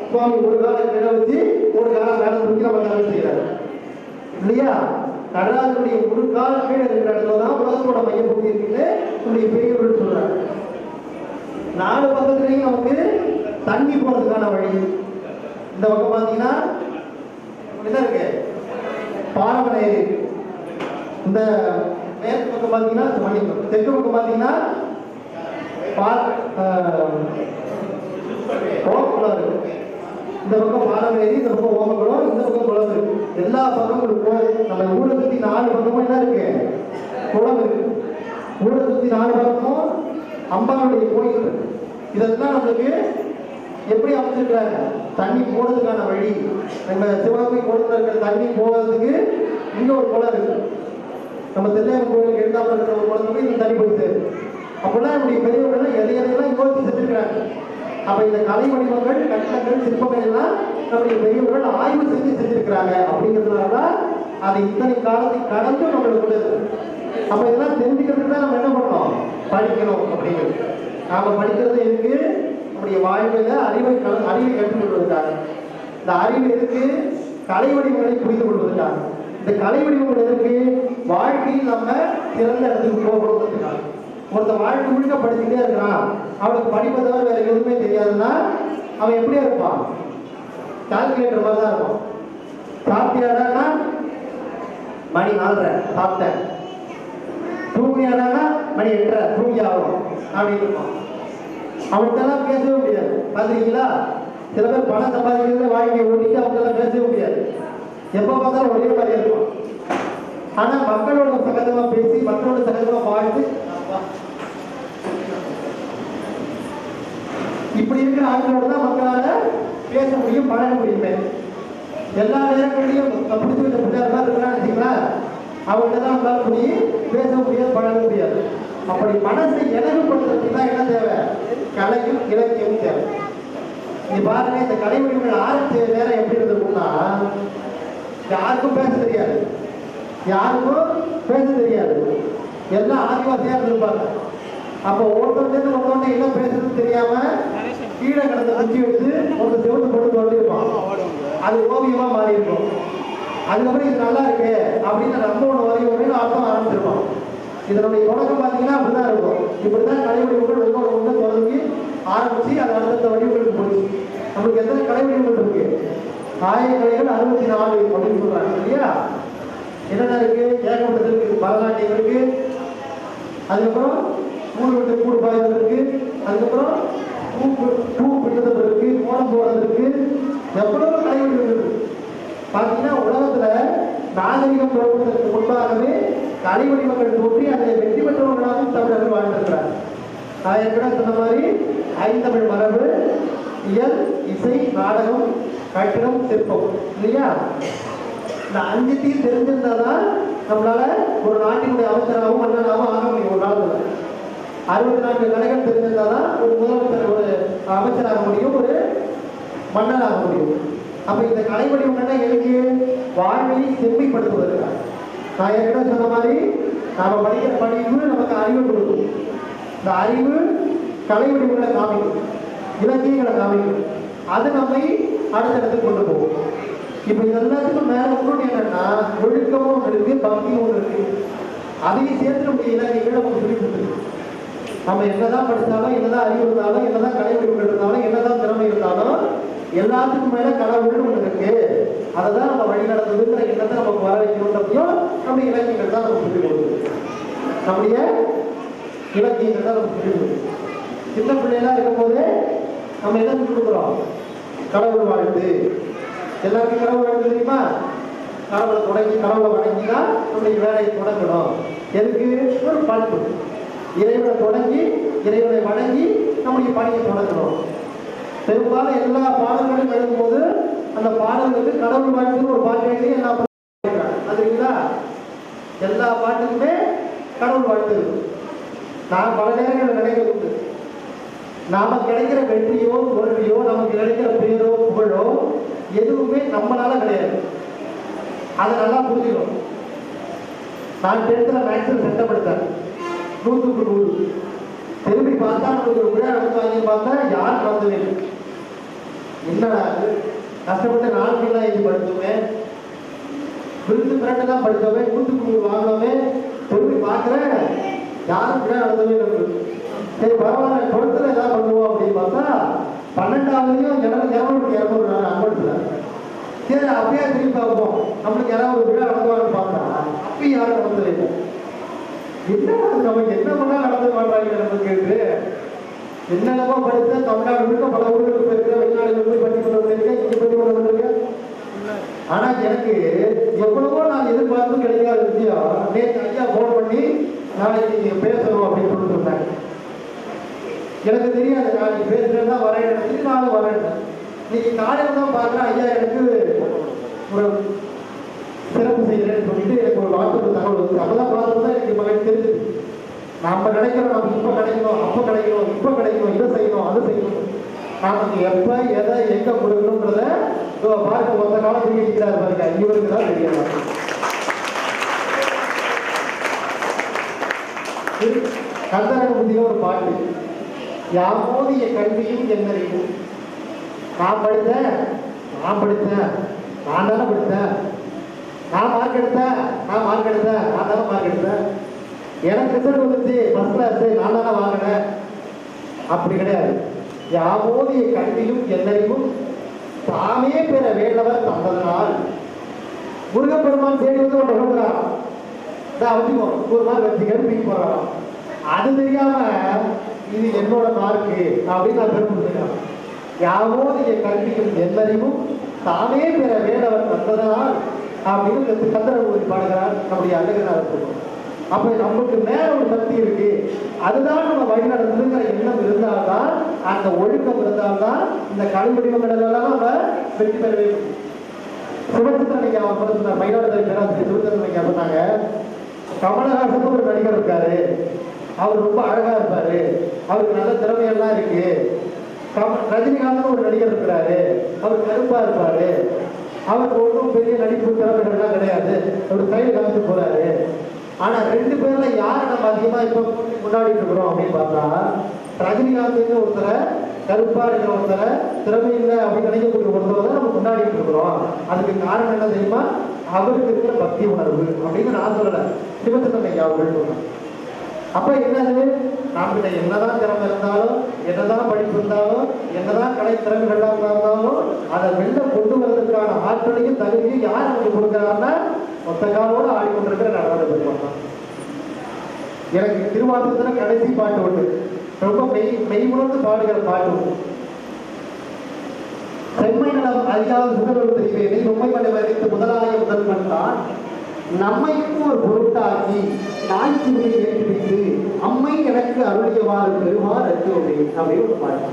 சுவாமி ஒரு காலம் கீழே வச்சு ஒரு காலம் மேல தூக்கி நம்ம காலம் செய்யறாரு இல்லையா. நடராஜனுடைய ஒரு காலம் கீழே இருக்கிற இடத்துல தான் உலகத்தோட மைய பகுதி இருக்குன்னு நம்முடைய பெரியவர்கள் சொல்றாங்க. 4 பக்கத்துலையும் நமக்கு தண்ணி போறதுக்கான வழி. இந்த பக்கம் பாத்தீங்கன்னா என்ன இருக்கு, பாரமனை ஏரி இருக்கு. இந்த மேற்கு பக்கம் பாத்தீங்கன்னா தெற்கு பக்கம் பாத்தீங்கன்னா ஓமக்குளம் இருக்கு. இந்த பக்கம் பாரமனை ஏரி, இந்த பக்கம் ஓமக்குளம், இந்த பக்கம் குளம் இருக்கு. எல்லா பக்கமும் நம்ம ஊரை சுத்தி 4 பக்கமும் என்ன இருக்கு, குளம் இருக்கு. ஊரை சுத்தி 4 பக்கமும் அம்பாளுடைய கோயில் இருக்கு. இதெல்லாம் நம்மளுக்கு எப்படி அமைச்சிருக்கிறாங்க, தண்ணி போறதுக்கான வழி. நம்ம சிவகங்கை கோயிலில் இருக்கிற தண்ணி போகிறதுக்கு இங்க ஒரு குளம் இருக்கு. நம்ம தென்னையம் கோயிலுக்கு எடுத்தாமல் இருக்கிற ஒரு குளத்துக்கு இந்த தண்ணி போய் சேரும். அப்படின்னா நம்முடைய பெரியவர்கள் எதையெல்லாம் யோசிச்சு செஞ்சிருக்கிறாங்க. அப்ப இந்த கலை வடிவங்கள், கட்டடங்கள், சிற்பங்கள் எல்லாம் நம்முடைய பெரியவர்கள் ஆய்வு செஞ்சிருக்கிறாங்க. அப்படிங்கிறதுனாலதான் அது இத்தனை காலத்தை கடந்து நம்மளுக்கு உள்ளது. அப்ப இதெல்லாம் தெரிஞ்சுக்கிறதுக்கு தான் நம்ம என்ன பண்ணோம், படிக்கணும். அப்படிங்கிறது நாம படிக்கிறது எதுக்கு, நம்முடைய வாழ்க்கையில அறிவை கற்றுக்கொள்வதற்காக. இந்த அறிவு எதுக்கு, கலை வடிவங்களை புரிந்து கொள்வதற்காக. இந்த கலை வடிவங்கள் எதுக்கு, வாழ்க்கையில் நம்ம சிறந்த இடத்துக்கு போகிறதுக்காக. ஒருத்த வாழ்க்கை முழுக்க படிச்சுட்டே இருக்கிறான், அவனுக்கு படிப்பை தவிர வேற எதுவுமே தெரியாதுன்னா அவன் எப்படியா இருப்பான், கால்குலேட்டர் மாதிரி தான் இருப்பான். சாப்பிட்டியாடானா மணி 4:30 சாப்பிட்டேன், தூங்கியாடானா மணி 8:30 தூங்கி ஆகும் அப்படின்னு இருப்பான். அவன்கிட்டலாம் பேசவே முடியாது. பார்த்துருக்கீங்களா, சில பேர் பணம் சம்பாதிக்கிறது வாழ்க்கையை ஓட்டிட்டு அவங்களாம் பேசவே முடியாது. எப்போ பார்த்தாலும் ஒரே மாதிரி இருக்கும். ஆனா மக்களோட சகஜமா பேசி, மக்களோட சகஜமா வாழ்ந்து, இப்படி இருக்கிற ஆட்களோட தான் மக்களால பேச முடியும், பழக முடியுமே. எல்லா நேரங்களையும் பிடிச்சி வச்ச பிள்ளையார் இருக்கிறான்னு வச்சுங்களா, அவங்கள்ட்ட தான் நம்மளால முடியும் பேச முடியாது, பழக முடியாது. அப்படி மனசை இலகுபடுத்துறதுக்கு தான் என்ன தேவை, கலையும் இலக்கியமும் தேவை. நீ பாருங்க, இந்த கலை வடிவங்கள் ஆரம்பிச்ச நேரம் எப்படி இருந்திருக்கும்னா, யாருக்கும் பேச தெரியாது, யாருக்கும் பேச தெரியாது, எல்லாம் ஆதிவாசியா இருந்திருப்பாங்க. அப்போ ஒருத்தர் ஒருத்தவங்க என்ன பேசுறதுன்னு தெரியாம கீழே கிடந்த குச்சி எடுத்து ஒரு செவத்து போட்டு வந்துருப்பான். அது ஓவியமா மாறி இருக்கும். அதுக்கப்புறம் இது நல்லா இருக்கு அப்படின்னு நம்ம ஒன்று வரையும் அர்த்தம் ஆரம்பிச்சிருப்போம். இதனுடைய தொடக்கம் பார்த்தீங்கன்னா அப்படிதான் இருக்கும். இப்படிதான் கலை வடிவங்கள் ஒன்று தொடங்கி ஆரம்பிச்சு அது அடுத்த வடிவங்களுக்கு போச்சு. நம்மளுக்கு எத்தனை கலை வடிவங்கள் இருக்கு, ஆயக்கலைகள் 64 அப்படின்னு சொல்றாங்க இல்லையா. என்னென்ன இருக்கு, ஏகப்பட்டது இருக்கு. பரதநாட்டியம் இருக்கு, அதுக்கப்புறம் கூடு விட்டு கூடு பாய்வது இருக்கு, அதுக்கப்புறம் பூ பிடித்தது இருக்கு, கோலம் போடுறது இருக்கு, எவ்வளவு கலை வடிவங்கள் இருக்கு. பார்த்தீங்கன்னா உலகத்துல நாகரிகம் தோற்றுவதற்கு முன்பாகவே கலை வடிவங்கள் தோன்றி அதில் வெற்றி பெற்றவர்களாகவும் தமிழர்கள் வாழ்ந்திருக்கிறார். நான் ஏற்கனவே சொன்ன மாதிரி ஐந்தமிழ் மரபு, இயல், இசை, நாடகம், கட்டிடம், சிற்பம் இல்லையா. இந்த 5த்தையும் தெரிஞ்சிருந்தாதான் நம்மளால ஒரு நாட்டினுடைய அமைச்சராகவும் மன்னனாகவும் ஆக முடியும். ஒரு நாள் 64 கலைகள் தெரிஞ்சிருந்தாதான் ஒரு முதலமைச்சர், ஒரு அமைச்சராக முடியும், ஒரு மன்னராக முடியும். அப்ப இந்த கலை வடிவங்கள்னா எனக்கு வாழ்வையை செம்மைப்படுத்துவதற்காக. நான் ஏற்கனவே சொன்ன மாதிரி நாம படிக்கிற படிப்பு நமக்கு அறிவு கொடுக்கும். இந்த அறிவு கலை வடிவங்களை காமிக்கும், இலக்கியங்களை காமிக்கும், அது நம்மை அடுத்த இடத்துக்கு கொண்டு போகும். இப்ப இதெல்லாத்துக்கும் மேல ஒன்று என்னன்னா, ஒழுக்கமும் ஒன்று இருக்கு, பக்தியும் ஒன்று இருக்கு. அதையும் சேர்த்து நம்ம இலக்கியங்கள் நமக்கு சொல்லி கொடுத்துருக்கு. நம்ம என்னதான் படித்தாலும், என்னதான் அறிவு இருந்தாலும், என்னதான் கலை வடிவங்கள் இருந்தாலும், என்னதான் திறமை இருந்தாலும், எல்லாத்துக்கும் மேல கடவுள்னு ஒன்று இருக்கு. அதை தான் நம்ம வழி நடந்ததுங்கிற எண்ணத்தை நமக்கு வர வைக்கணுன்றதையும் நம்முடைய இலக்கியங்கள் தான் நமக்கு சொல்லிக் கொடுக்குது. நம்முடைய இலக்கியங்கள் தான் நமக்கு சொல்லிக் கொடுக்குது. சின்ன பிள்ளைலாம் இருக்கும் போது நம்ம என்ன சொல்லிக் கொடுக்குறோம், கடவுள் வாழ்த்து. எல்லாருக்கும் கடவுள் வாழ்த்து தெரியுமா? கடவுளை தொடங்கி கடவுளை வணங்கி தான் நம்முடைய வேலையை தொடங்கணும். எதுக்கு? ஒரு பண்பு. இறைவனை தொடங்கி இறைவனை வணங்கி நம்முடைய பணியை தொடங்கணும். பெரும்பாலும் எல்லா பாடல்களையும் எழுதும் போது அந்த பாடல்களுக்கு கடவுள் வாழ்த்துன்னு ஒரு பாட்டு எழுதி எல்லா அதுங்களா, எல்லா பாட்டுக்குமே கடவுள் வாழ்த்து இருக்கு. நான் பல நேரங்களில் நினைக்கிறது, நாம கிடைக்கிற வெற்றியோ தோல்வியோ, நமக்கு கிடைக்கிற பேரோ புகழோ எதுவுமே நம்மளால கிடையாது. அதை நல்லா புரிஞ்சுக்கணும். நான் 10th மேக்ஸில் சட்டப்படுத்தேன், 100க்கு 100. திரும்பி பார்த்தா நமக்கு ஒரு விழா நடத்துவாங்க, பார்த்தா யார் நடந்தது என்னடா கஷ்டப்பட்டு 4 நாள் எழுதி படித்தோமே, விருது பிறகு தான் படித்தோமே, 100க்கு 100 வாங்கினோமே, திரும்பி பார்க்குறேன் யாரும் விழா நடத்தவே இல்லை. சரி பரவாயில்ல, 12th ஏதாவது பண்ணுவோம் அப்படின்னு பார்த்தா 12ஆவதுலையும் 200 நான் அம்படுத்துல. சரி அப்பயே திரும்பி பார்ப்போம், நம்மளுக்கு யாராவது ஒரு விழா நடத்துவாங்கன்னு பார்த்தா அப்பயும் யாரும் நடத்தவே இல்லை. என்ன நமக்கு என்ன பண்ணா நடத்த மாட்டாங்க நமக்கு கேட்டு. என்னென்னமோ படித்த தமிழ்நாடு முழுக்க பல ஊர்களுக்கு போயிருக்க, வெளிநாடுகள் போய் படித்து கொண்டு வந்திருக்கேன், இங்கே பண்ணி கொண்டு வந்திருக்கேன். ஆனா எனக்கு எவ்வளவோ நான் எதிர்பார்த்தும் கிடைக்காத விஷயம், நேற்று ஐயா போன் பண்ணி நாளைக்கு நீங்க பேசணும் அப்படின்னு சொல்லி சொன்னாங்க. எனக்கு தெரியாது, நாளைக்கு பேசுறேன்னா வரேன் நினைச்சு நானும் வரேன். இன்னைக்கு காலையில் தான் பார்க்குறேன் ஐயா எனக்கு ஒரு சிறப்பு செய்கிறேன்னு சொல்லிட்டு எனக்கு ஒரு வாட்ஸ்அப் தகவல் வந்து அப்பதான் பார்த்து தான் எனக்கு மகன் தெரிஞ்சுது. நம்ம நினைக்கிறோம், நம்ம இப்போ கிடைக்கணும், அப்போ கிடைக்கணும், இப்போ கிடைக்கணும், இதை செய்யணும், அதை செய்யணும். நமக்கு எப்ப எதை எங்க கொடுக்கணும்ன்றத பார்க்க மொத்த காலத்துக்கு இருக்கிறார் பாருங்க, இவருக்கு தான் தெரியும். கந்தரக புத்தியில ஒரு பாட்டு, யாமோதிய கல்வியும் என்னறியும். நான் படித்தேன் நான் தானே படித்தேன், நான் மார்க் எடுத்தேன் நான் தானே மார்க் எடுத்தேன், எனக்கு ரிசல்ட் வந்துச்சு ஃபர்ஸ்ட் கிளாஸ் நான் தானே வாங்கினேன். அப்படி கிடையாது. யாமோதிய கல்வியும் என்னறிவும் தாமே பெற வேண்டவர் தந்ததனால். முருகப்பெருமான் தேடி வந்து ஒன்று கொடுக்குறான், வச்சுக்கோ ஒரு மார்க் வச்சுக்கன்னு பீக் போறான். அது தெரியாம இது என்னோட மார்க்கு அப்படின்னு நான் பெருமைப்படுத்தினேன். யாமோதிய கல்வியும் என்னறிவும் தாமே பெற வேண்டவர் தந்ததனால் அப்படின்னு கந்தரகோதி பாடுகிறார் நம்முடைய அழகனார். அப்ப நமக்கு மேல ஒரு சக்தி இருக்கு, அதுதான் நம்ம வழிநடத்துங்கிற எண்ணம் இருந்தால்தான், அந்த ஒழுக்கம் இருந்தால்தான் இந்த கல்வடிவங்கள் எல்லாம் நம்ம வெற்றி பெற வேண்டும். சிவச்சித்திரனைக்கு அவர் படுத்தினார், மயிலாடுதுறை பேராசிரியர் சிவச்சித்திரனைக்கு சொன்னாங்க, கமலஹாசன் ஒரு நடிகர் இருக்காரு, அவர் ரொம்ப அழகா இருப்பாரு, அவருக்கு நல்ல திறமையெல்லாம் இருக்கு. ரஜினிகாந்த் ஒரு நடிகர் இருக்கிறாரு, அவர் கருப்பா இருப்பாரு, அவருக்கு ஒன்றும் பெரிய நடிப்பு திறமைகள்லாம் கிடையாது, ஒரு கையில் காமிச்சு போறாரு. ஆனா ரெண்டு பேர்ல யாரை நம்ம அதிகமா இப்ப கொண்டாடி இருக்கிறோம் அப்படின்னு பார்த்தா, ரஜினிகாந்த் ஒருத்தரை, கருப்பா இருக்கிற ஒருத்தரை, திறமை இல்லை அப்படின்னு நினைக்கக்கூடிய ஒருத்தரை தான் நம்ம கொண்டாடிட்டு இருக்கிறோம். அதுக்கு காரணம் என்ன தெரியுமா? அவருக்கு இருக்கிற பக்தி உணர்வு அப்படின்னு நான் சொல்லல, சிவச்சித்திரனை அவர்கள் சொன்னாங்க. அப்ப என்னது, நம்மகிட்ட என்னதான் திறமை இருந்தாலும், என்னதான் படிப்பு இருந்தாலும், என்னதான் கலை திறமைகள்லாம் இருந்தாலும், அதை வெளில கொண்டு வரதுக்கான ஆற்றலையும் தகுதியும் யார் நமக்கு கொடுக்கிறாருன்னா மொத்த காலோடு ஆடிக்கொண்டிருக்கிற நடராஜ பெருமான் தான். எனக்கு திருவாசகத்துல கடைசி பாட்டு ஒன்று, ரொம்ப மெய் உணர்ந்து பாடுகிற பாட்டு ஒன்று. செம்மை நலம் அறியாத சுடர் தெரிவேனை உண்மை மலை வரைத்து முதலாய முதல்வன் தான் நம்மைக்கும் ஒரு பொருட்டாக்கி நாய்க்குடியை ஏற்றுவித்து அம்மை எனக்கு அருளியவாறு பெருமாள் அச்சோமே அப்படின்னு ஒரு பாட்டு.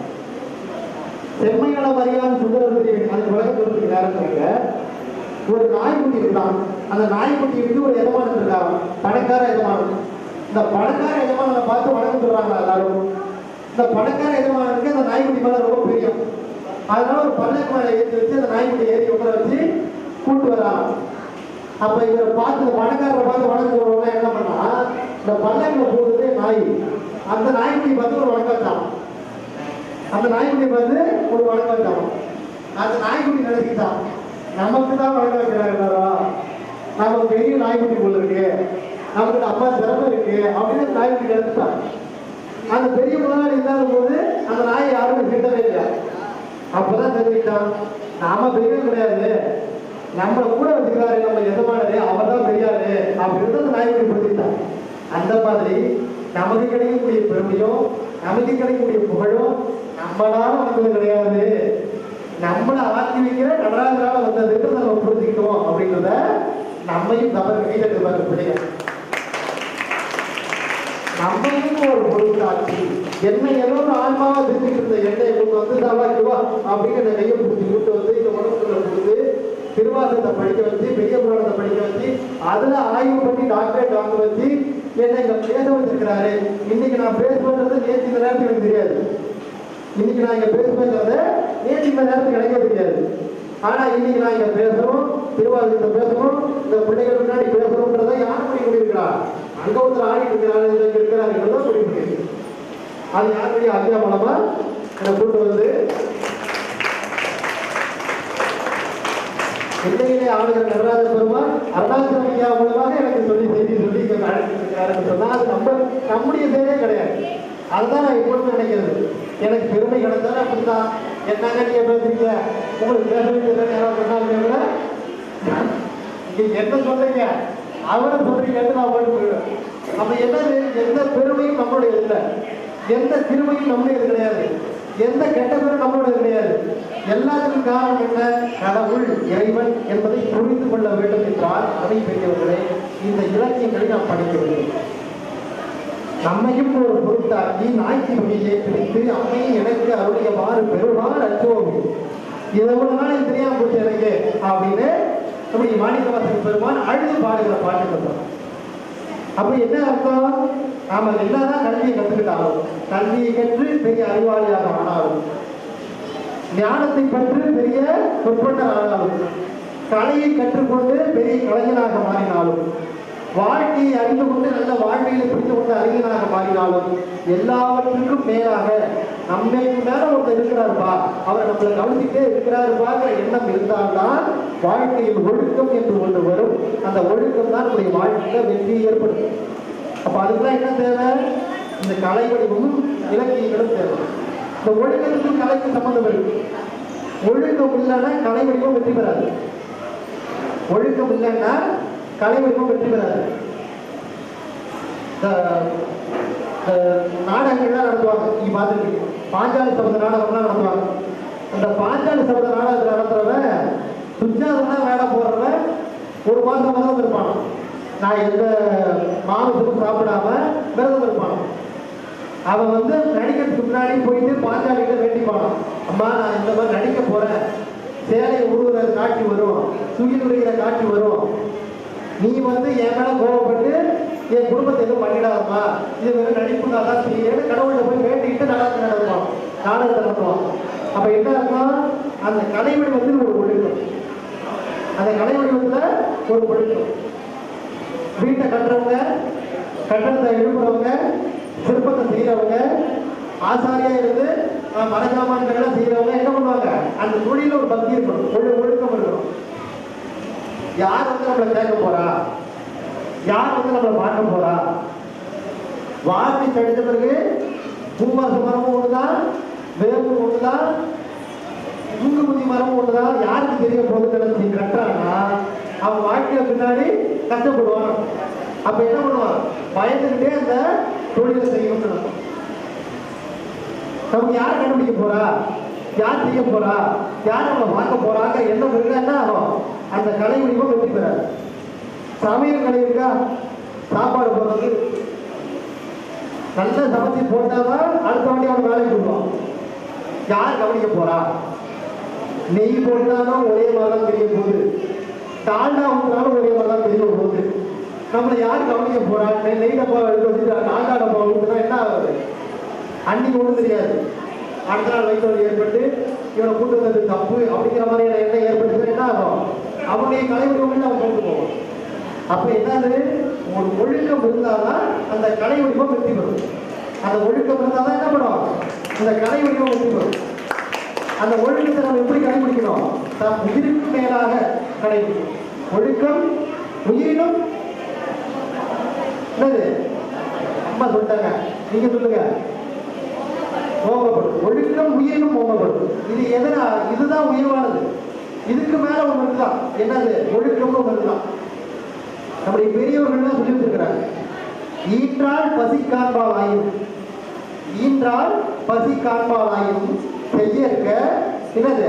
செம்மை நலம் அறியாத சுடர் தெரிவேன், அதுக்கு விளக்கத்துக்கு நேரம் ஒரு நாய்க்குட்டி இருக்கான். அந்த நாய்க்குட்டிக்கு ஒரு எஜமானன் இருக்கான், பணக்கார எஜமானன். இந்த பணக்கார எஜமானனை பார்த்து வணக்கம் சொல்றாங்க எல்லாரும். இந்த பணக்கார எஜமானனுக்கு அந்த நாய்க்குட்டி மேல ரொம்ப பிரியம். அதனால ஒரு பல்லக்கு மேல ஏற்றி வச்சு அந்த நாய்க்குட்டி ஏறி உட்கார வச்சு கூட்டு வரான். அப்ப இவரை பார்த்து பணக்காரரை பார்த்து வணக்கம் சொல்றவங்க என்ன பண்ணா, இந்த பல்லக்குல போடுறதே நாய், அந்த நாய்க்குட்டி பார்த்து ஒரு வணக்கம் வச்சான். அந்த நாய்க்குட்டி பார்த்து ஒரு வணக்கம் வச்சான். அந்த நாய்க்குட்டி நினைச்சுட்டான், நமக்கு தான் வணக்கம் வைக்கிறாங்க எல்லாரும், நம்ம பெரிய நாய்க்குட்டி போல இருக்கு, நமக்கு அப்பா திறமை இருக்கு அப்படின்னு நாய்க்குட்டி எடுத்துட்டான். அந்த பெரிய முதலாளி இல்லாத போது அந்த நாயை யாரும் கிட்டவே இல்லை. அப்பதான் தெரிவிட்டான், நாம பெரியவங்க கிடையாது, நம்மளை கூட வச்சுக்கிறாரு நம்ம எஜமானரு, அவர் தான் பெரியாரு அப்படின்னு அந்த நாய்க்குட்டி படுத்திட்டான். அந்த மாதிரி நமக்கு கிடைக்கக்கூடிய பெருமையும் நமக்கு கிடைக்கக்கூடிய புகழும் நம்மளால வந்தது கிடையாது, நம்மளை ஆக்கி வைக்கிற நடராஜரால வந்ததுன்னு நம்ம புரிஞ்சுக்கிட்டோம் அப்படின்றத நம்மையும் தவறு கைதட்டு பிள்ளைங்க. நம்மையும் ஒரு பொருளாட்சி என்னை ஏதோ ஒரு ஆன்மாவா தெரிஞ்சுட்டு இருந்த என்னை இவங்க வந்து சாவாக்கிவா அப்படின்னு என்னை கையை பிடிச்சி கூட்டு வந்து இந்த உடம்புக்குள்ள கொடுத்து திருவாசகத்தை படிக்க வச்சு, பெரிய புராணத்தை படிக்க வச்சு, அதுல ஆய்வு பண்ணி டாக்டரேட் வாங்க வச்சு என்னை இங்க பேச வச்சிருக்கிறாரு. இன்னைக்கு நான் பேச பண்றது நேற்று இந்த நேரத்துக்கு எனக்கு தெரியாது, இன்னைக்கு நான் இங்க பேசுறத நேற்று இந்த நேரத்துக்கு கிடைக்க தெரியாது. ஆனா இன்னைக்கு நான் இங்க பேசணும், திருவாசகத்தை பேசணும், இந்த பிள்ளைகள் முன்னாடி பேசணும்ன்றதை யார் முடிவு பண்ணியிருக்கிறார்? அங்க ஒருத்தர் ஆடிட்டு இருக்கிறார்கள் தான் முடிவு பண்ணியிருக்கு. அது யாருடைய ஐயா மூலமா என்னை கூட்டு வந்து எல்லையிலே ஆளுகிற நடராஜ பெருமான் அருணாச்சலம் ஐயா மூலமாக எனக்கு சொல்லி செய்தி சொல்லி அழைச்சிருக்கிறாருன்னு சொன்னா அது நம்முடைய செயலே கிடையாது. அதுதான் நான் இப்பொழுது நினைக்கிறது. எனக்கு பெருமை கிடைச்சாலும் அப்படித்தான், என்னங்க நீங்க பேசுறீங்க, உங்களுக்கு பேச வேண்டிய யாராவது சொன்னாங்க என்ன சொல்றீங்க, அவரை சொல்றீங்கன்னு நான் போயிடுவேன். நம்ம என்னது, எந்த பெருமையும் நம்மளுடைய இல்லை, எந்த சிறுமையும் நம்முடையது கிடையாது, எந்த கெட்ட பேரும் நம்மளுடைய கிடையாது. எல்லாத்துக்கும் காரணம் என்ன? கடவுள் இறைவன் என்பதை புரிந்து கொள்ள வேண்டும் என்றால் அதை பெரியவர்களே இந்த இலக்கியங்களை நாம் படிக்க வேண்டும். நம்மையும் ஒரு பொருட்டாக்கி நாய்க்கு வகையை பிடித்து அம்மையை எனக்கு அருளியவாறு பெருமாள் அச்சோமி. இதை ஒரு நாள் எனக்கு தெரியாம போச்சு எனக்கு அப்படின்னு நம்முடைய மாணிக்கவாசகர் பெருமான் அழுது பாடுகிற பாட்டு சொல்றோம். அப்ப என்ன அர்த்தம்? நாம என்னதான் கல்வியை கற்றுக்கிட்டாலும், கல்வியை கற்று பெரிய அறிவாளியாக ஆனாலும், ஞானத்தை பற்றி பெரிய சொற்பொண்டர் ஆனாலும், கலையை கற்றுக்கொண்டு பெரிய கலைஞனாக மாறினாலும், வாழ்க்கையை அறிந்து கொண்டு நல்ல வாழ்வியலை புரிந்து கொண்டு அறிஞனாக மாறினாலும், எல்லாவற்றுக்கும் மேலாக நம்மைக்கு மேல ஒருத்தர் இருக்கிறாருப்பா, அவர் நம்மளை கவனிச்சுட்டே இருக்கிறாருப்பாங்கிற எண்ணம் இருந்தால்தான் வாழ்க்கையில் ஒழுக்கம் என்று ஒன்று வரும். அந்த ஒழுக்கம் தான் நம்முடைய வாழ்க்கையில வெற்றி ஏற்படும். அப்ப அதுக்கெல்லாம் என்ன தேவை? இந்த கலை வடிவமும் இலக்கியங்களும் தேவை. இந்த ஒழுக்கத்துக்கும் கலைக்கு சம்பந்தம் இருக்கு. ஒழுக்கம் இல்லைன்னா கலை வடிவம் வெற்றி பெறாது. ஒழுக்கம் இல்லைன்னா கலை வடிவம் வெற்றி பெறாது. நாடகங்கள்லாம் நடத்துவாங்க, நீங்க பார்த்துருக்கீங்க. பாஞ்சாலி சபத நாடகம்லாம் நடத்துவாங்க. அந்த பாஞ்சாலி சபத நாடகத்தில் நடத்துறவன் துச்சாதனா வேலை போடுறவன் ஒரு மாதம் விரதம் இருப்பான். நான் எந்த மாதத்துக்கும் சாப்பிடாம விரதம் இருப்பான். அவன் நடிக்கிறதுக்கு முன்னாடி போயிட்டு பாஞ்சாலிகிட்ட வேண்டிப்பான், அம்மா நான் இந்த மாதிரி நடிக்க போறேன், சேலையை உருவுற காட்சி வரும், துயில் உரைகிற காட்சி வரும், நீ என் மேல கோபப்பட்டு என் குடும்பத்தை எதுவும் பண்ணிடாதம்மா, இது வெறும் நடிப்புக்காக தான் செய்யணும் கடவுளை போய் வேண்டிக்கிட்டு நாடகத்தை நடத்துவான். அப்ப என்ன இருக்கும்? அந்த கலை வடிவத்தில் ஒரு ஒழுக்கம், அந்த கலை வடிவத்துல ஒரு ஒழுக்கம். வீட்டை கட்டுறவங்க, கட்டடத்தை எழுப்புறவங்க, சிற்பத்தை செய்யறவங்க, ஆசாரியா இருந்து மரஜாமான்கள் செய்யறவங்க என்ன பண்ணுவாங்க? அந்த தொழில ஒரு பக்தி இருக்கணும், ஒழுக்கம் இருக்கணும். யார் நம்மளை கேட்க போறா, யார் நம்மளை பார்க்க போறா? வார்த்தை கழித்த பிறகு பூவாச மரமும் ஒண்ணுதான், வேம்பு ஒண்ணுதான், தூங்குமுதி மரமும் ஒண்ணுதான். யாருக்கு தெரிய போகுது கட்டுறாங்கன்னா அவன் வாழ்க்கையில பின்னாடி கஷ்டப்படுவான். அப்ப என்ன பண்ணுவான்? பயந்துகிட்டே அந்த தொழிலை செய்யணும். நமக்கு யார் கண்டுபிடிக்க போறா, யார் செய்ய போறா, யார் நம்ம பார்க்க போறாங்க எண்ணம் இருக்கா, என்ன ஆகும்? அந்த கலை வடிவம் வெற்றி பெறாது. சமையல் கலை இருக்கா? சாப்பாடு போடுறது நல்ல சமைச்சு போட்டாதான் அடுத்த வாட்டி அவன் வேலைக்கு போடுவான். யார் கவனிக்க போறா? நெய் போட்டாலும் ஒரே மாதிரிதான் தெரிய போகுது, டால்டா ஊற்றினாலும் ஒரே மாதிரிதான் தெரிய போகுது. நம்மளை யார் கவனிக்க போறா? நெய் டப்பா எடுத்து வச்சுட்டு டால்டா டப்பா ஊற்றுனா என்ன ஆகுது? அன்னைக்கு ஒன்றும் தெரியாது, அடுத்த நாள் வயிற்று வலி ஏற்பட்டு இவனை கூட்டு வந்தது தப்பு அப்படிங்கிற மாதிரியான எண்ணம் ஏற்படுத்துறது என்ன ஆகும்? அவனுடைய கலைவடிவம் அவன் கொண்டு போவான். அப்ப என்னது? ஒரு ஒழுக்கம் இருந்தால்தான் அந்த கலை வடிவம் வெற்றி பெறும். அந்த ஒழுக்கம் இருந்தால்தான் என்ன பண்ணும்? இந்த கலை வடிவம் வெற்றி பெறும். அந்த ஒழுக்கத்தை நம்ம எப்படி கடைபிடிக்கணும்? நம் உயிருக்கு மேலாக கடைபிடிக்கணும். ஒழுக்கம் உயிரினும் என்னது? அம்மா சொல்லிட்டாங்க, நீங்க சொல்லுங்க. மோகப்படும். ஒழுக்கம் உயிரினும் மோகப்படும். இது எதனா? இதுதான் உயர்வானது. இதுக்கு மேல ஒன்று இருக்குதான். என்னது? ஒழுக்கம் ஒன்று இருக்குதான். நம்முடைய பெரியவர்கள் சொல்லி வச்சிருக்கிறாங்க, ஈன்றால் பசி காண்பால் ஆயும், ஈன்றால் பசி காண்பால் ஆயும் செய்ய இருக்க என்னது?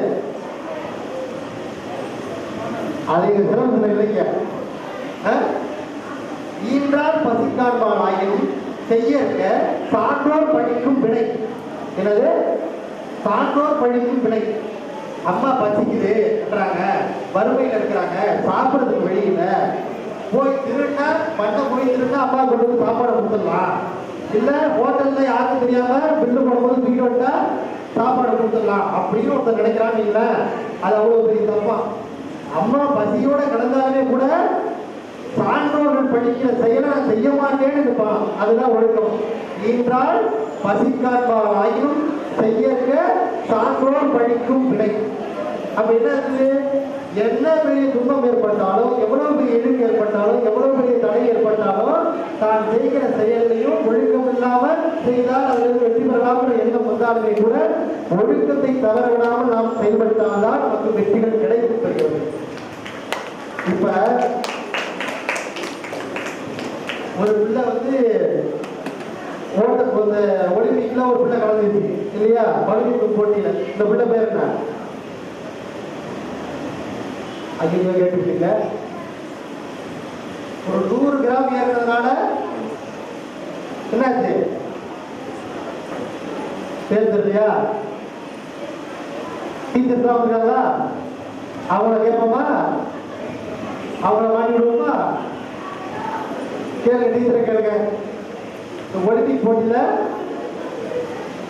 அது சிறப்பு இல்லைங்க. ஈன்றால் பசி காண்பால் ஆயும் செய்ய இருக்க சான்றோர் பழிக்கும் வினை. என்னது? சான்றோர் பழிக்கும் வினை. அம்மா பசிக்குதுன்றாங்க, வறுமையில் இருக்கிறாங்க, சாப்பிட்றதுக்கு வெளியில போய் திருட்டா பண்ண போய் திருட்டா அப்பா கொண்டு வந்து சாப்பாடை கொடுத்துடலாம், இல்லை ஹோட்டல்ல யாருக்கும் தெரியாம பில்லு போடும்போது தூக்கி விட்டா சாப்பாடு கொடுத்துடலாம் அப்படின்னு ஒருத்தர் நினைக்கிறாங்க. அது அவ்வளவு பெரிய தப்பா. அம்மா பசியோட கிடந்தாலுமே கூட சான்றோர்கள் படிக்கிற செயலை நான் செய்ய மாட்டேன்னு இருப்பான். அதுதான் ஒழுக்கம். என்றால் பசிக்கார்பால் ஆயினும் செய்ய சான்றோர் படிக்கும் விடை. அப்ப என்ன இருக்குது? என்ன பெரிய துன்பம் ஏற்பட்டாலும், எவ்வளவு பெரிய இழுக்கு ஏற்பட்டாலும், எவ்வளவு பெரிய தடை ஏற்பட்டாலும், தான் செய்கிற செயலையும் ஒழுக்கம் இல்லாமல் செய்தால் அதிலிருந்து வெற்றி பெறலாம்னு எண்ணம் வந்தாலுமே கூட ஒழுக்கத்தை தவற விடாமல் நாம் செயல்படுத்தால்தான் நமக்கு வெற்றிகள் கிடைக்கும் பெறுகிறது. இப்ப ஒரு பிள்ளை ஒலிம்பிக்ல ஒரு பிள்ளை கலந்துச்சு இல்லையா? ஒலிம்பிக் போட்டியில இந்த பிள்ளை பேர் என்ன? ஐயோ கேட்டுருக்கீங்க. ஒரு 100 கிராம் ஏறினதுனால என்னாச்சு? பேர் தெரியலையா? டீச்சர் தான் இருக்காங்களா? அவங்கள கேட்போமா? அவங்கள மாட்டிடுவோமா? கேளுங்க, டீச்சரை கேளுங்க. ஒலிம்பிக் போட்டியில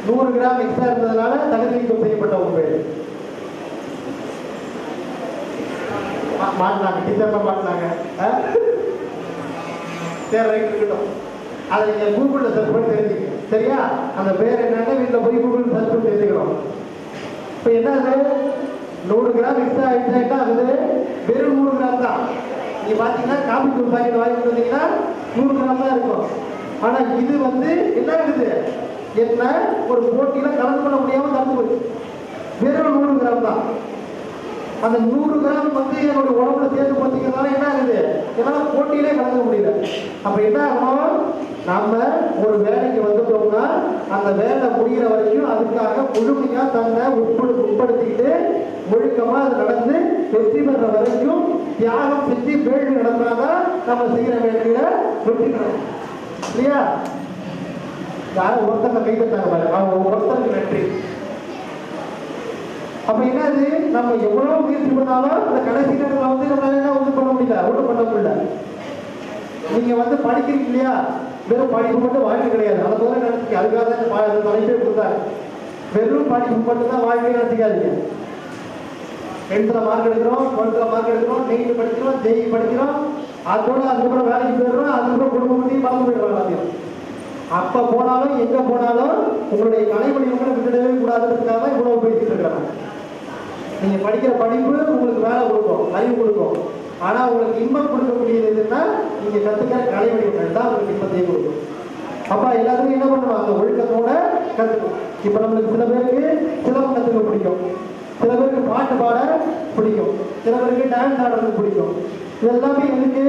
100 கிராம் எக்ஸ்ட்ரா இருந்ததுனால தகுதி நீக்கம் செய்யப்பட்ட ஒரு பேர் மாட்டினாங்க, டீச்சர்லாம் மாட்டினாங்க. சரி, ரைட், இருக்கட்டும். அதை நீங்கள் கூகுளில் சர்ச் பண்ணி தெரிஞ்சுக்கணும். சரியா? அந்த பேர் என்னன்னு வீட்டில் போய் கூகுளில் சர்ச் பண்ணி தெரிஞ்சுக்கணும். இப்போ என்ன அது 100 கிராம் எக்ஸ்ட்ரா ஆகிடுச்சா ஆகுது? வெறும் 100 கிராம் தான். நீ பார்த்தீங்கன்னா காபி தூள் பாக்கெட் வாங்கிட்டு வந்தீங்கன்னா 100 கிராம் தான் இருக்கும். ஆனால் இது வந்து என்ன ஆகுது? என்ன ஒரு போட்டியில் கலந்து கொள்ள முடியாமல் தடுத்து போச்சு. வெறும் 100 கிராம் தான். அந்த 100 கிராம் வந்து என்னோட உடம்புல சேர்த்து போச்சுக்கிறதுனால என்ன ஆகுது? என்னால் போட்டியிலே கலந்துக்க முடியல. அப்போ என்ன ஆகணும்? நம்ம ஒரு வேலைக்கு வந்துட்டோம்னா அந்த வேலை முடிகிற வரைக்கும் அதுக்காக முழுமையாக தன்னை உட்படுத்திக்கிட்டு ஒழுக்கமாக அது நடந்து வெற்றி பெற வரைக்கும் தியாகம் செஞ்சு வேள்வி நடந்தாதான் நம்ம செய்கிற வேலையில வெற்றி பெறணும். இல்லையா? யாரும் ஒருத்தங்க கைதட்டாங்க பாரு, அவங்க ஒருத்தருக்கு நன்றி. அப்ப என்னது? நம்ம எவ்வளவு முயற்சி பண்ணாலும் இந்த கடைசி நேரத்தில் வந்து நம்மளால ஒன்றும் பண்ண முடியல, ஒன்றும் பண்ண முடியல. நீங்க வந்து படிக்கிறீங்க இல்லையா? வெறும் படிப்பு மட்டும் வாழ்க்கை கிடையாது. அதை போல நினைச்சு அதுக்காக தான் தலைப்பே கொடுத்தாரு. வெறும் படிப்பு மட்டும் தான் வாழ்க்கையை நினைச்சிக்காதீங்க. 10th மார்க் எடுக்கிறோம், 12th மார்க் எடுக்கிறோம், நீட் படிக்கிறோம், ஜெய் படிக்கிறோம், அதோட அதுக்கப்புறம் வேலைக்கு போயிடுறோம், அதுக்கப்புறம் குடும்பம் பற்றி மறந்து போயிடுறோம் எல்லாத்தையும். அப்ப போனாலும் எங்க போனாலும் உங்களுடைய கலைமொழி உங்களை விட்டுடவே கூடாதுன்றதுக்காக தான் இவ்வளவு பேசிட்டு இருக்கிறாங்க. நீங்க படிக்கிற படிப்பு உங்களுக்கு வேலை கொடுக்கும், அறிவு கொடுக்கும். ஆனா உங்களுக்கு இன்பம் கொடுக்கக்கூடியது எதுன்னா நீங்க கத்துக்கிற கலைவடிவங்கள் தான் உங்களுக்கு இன்பத்தையும் கொடுக்கும். அப்ப எல்லாத்துக்கும் என்ன பண்ணணும்? அந்த ஒழுக்கத்தோட கத்துக்கணும். இப்ப நம்மளுக்கு சில பேருக்கு சிலம்பம் கத்துக்க பிடிக்கும், சில பேருக்கு பாட்டு பாட பிடிக்கும், சில பேருக்கு டான்ஸ் ஆடுறது பிடிக்கும். இதெல்லாமே எதுக்கு?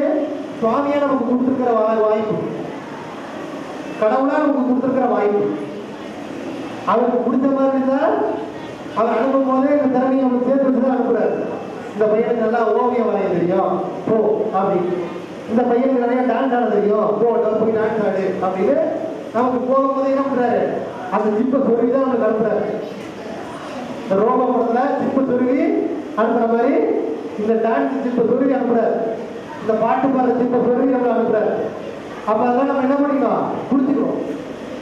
சுவாமியா நமக்கு கொடுத்துருக்கிற வாய்ப்பு, கடவுளா நமக்கு கொடுத்துருக்கிற வாய்ப்பு. அவருக்கு பிடிச்ச மாதிரி இருந்தா அவர் அனுப்பும் போதே இந்த திறமையை நமக்கு சேர்த்து வச்சுதான் அனுப்புறாரு. இந்த பையனுக்கு நல்லா ஓவியம் வரைய தெரியும், போ அப்படி. இந்த பையனுக்கு நிறைய டான்ஸ் ஆட தெரியும், போ போய் டான்ஸ் ஆடு அப்படின்னு நமக்கு போகும்போது என்ன பண்றாரு? அந்த சிப்பை சொருவி தான் நமக்கு அனுப்புறாரு. இந்த ரோபோ படத்துல சிப்பை சொருவி அனுப்புற மாதிரி இந்த டான்ஸ் சிப்பை சொருவி அனுப்புறாரு, இந்த பாட்டு பாடுற சிப்பை சொருவி நம்ம அனுப்புறாரு. அப்ப அதெல்லாம் நம்ம என்ன பண்ணிக்கணும்? புரிஞ்சுக்கணும்.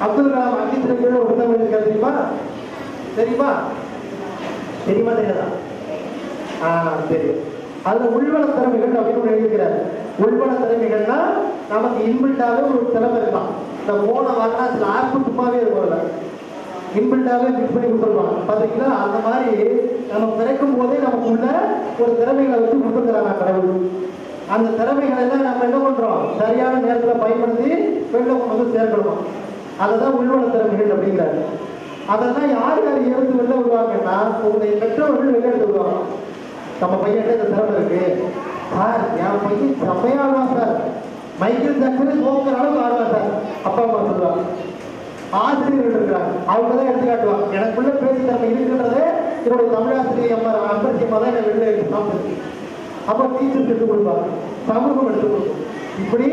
அப்துல் கலாம் அங்கீத்திர கீழே ஒரு புத்தகம் எழுதிருக்காரு தெரியுமா? தெரியுமா? தெரியுமா தெரியாதா? தெரியும். அதுல உள்வள திறமைகள் அப்படின்னு எழுதிக்கிறார். உள்வள திறமைகள்னா நமக்கு இன்பில்டாவே ஒரு திறமை இருக்கலாம். இந்த போனை வாங்கினா சில ஆப்பு சும்மாவே இருக்கும்ல, இன்பில்டாவே மிக்ஸ் பண்ணி கொடுத்துருவாங்க பாத்தீங்களா? அந்த மாதிரி நம்ம பிறக்கும் போதே நமக்குள்ள ஒரு திறமைகளை வச்சு கொடுத்துருக்கிறாங்க கடவுள். அந்த திறமைகளை எல்லாம் நம்ம என்ன பண்றோம்? சரியான நேரத்தில் பயன்படுத்தி வெளில கொண்டு வந்து சேர்க்கணும். அதுதான் உள்வள திறமைகள் அப்படிங்கிறாரு. அதெல்லாம் யார் யார் எடுத்து வெளில விடுவாங்கன்னா உங்களுடைய பெற்றோர்கள் வெளில எடுத்து விடுவாங்க. நம்ம பையன் இந்த திறமை இருக்கு சார், என் பையன் செம்மையா ஆடுவான் சார், மைக்கேல் ஜாக்சன் போக்குற அளவுக்கு ஆடுவான் சார், அப்பா அம்மா சொல்லுவாங்க. ஆசிரியர்கள் இருக்கிறாங்க, அவங்க தான் எடுத்து காட்டுவாங்க. எனக்குள்ள பேச்சு திறமை இருக்குன்றதே என்னுடைய தமிழாசிரியர் அம்பரசியமா தான் என்னை வெளில எடுத்து. அப்புறம் டீச்சர்ஸ் எடுத்து கொடுப்பாங்க, சமூகம் எடுத்து கொடுக்கும். இப்படி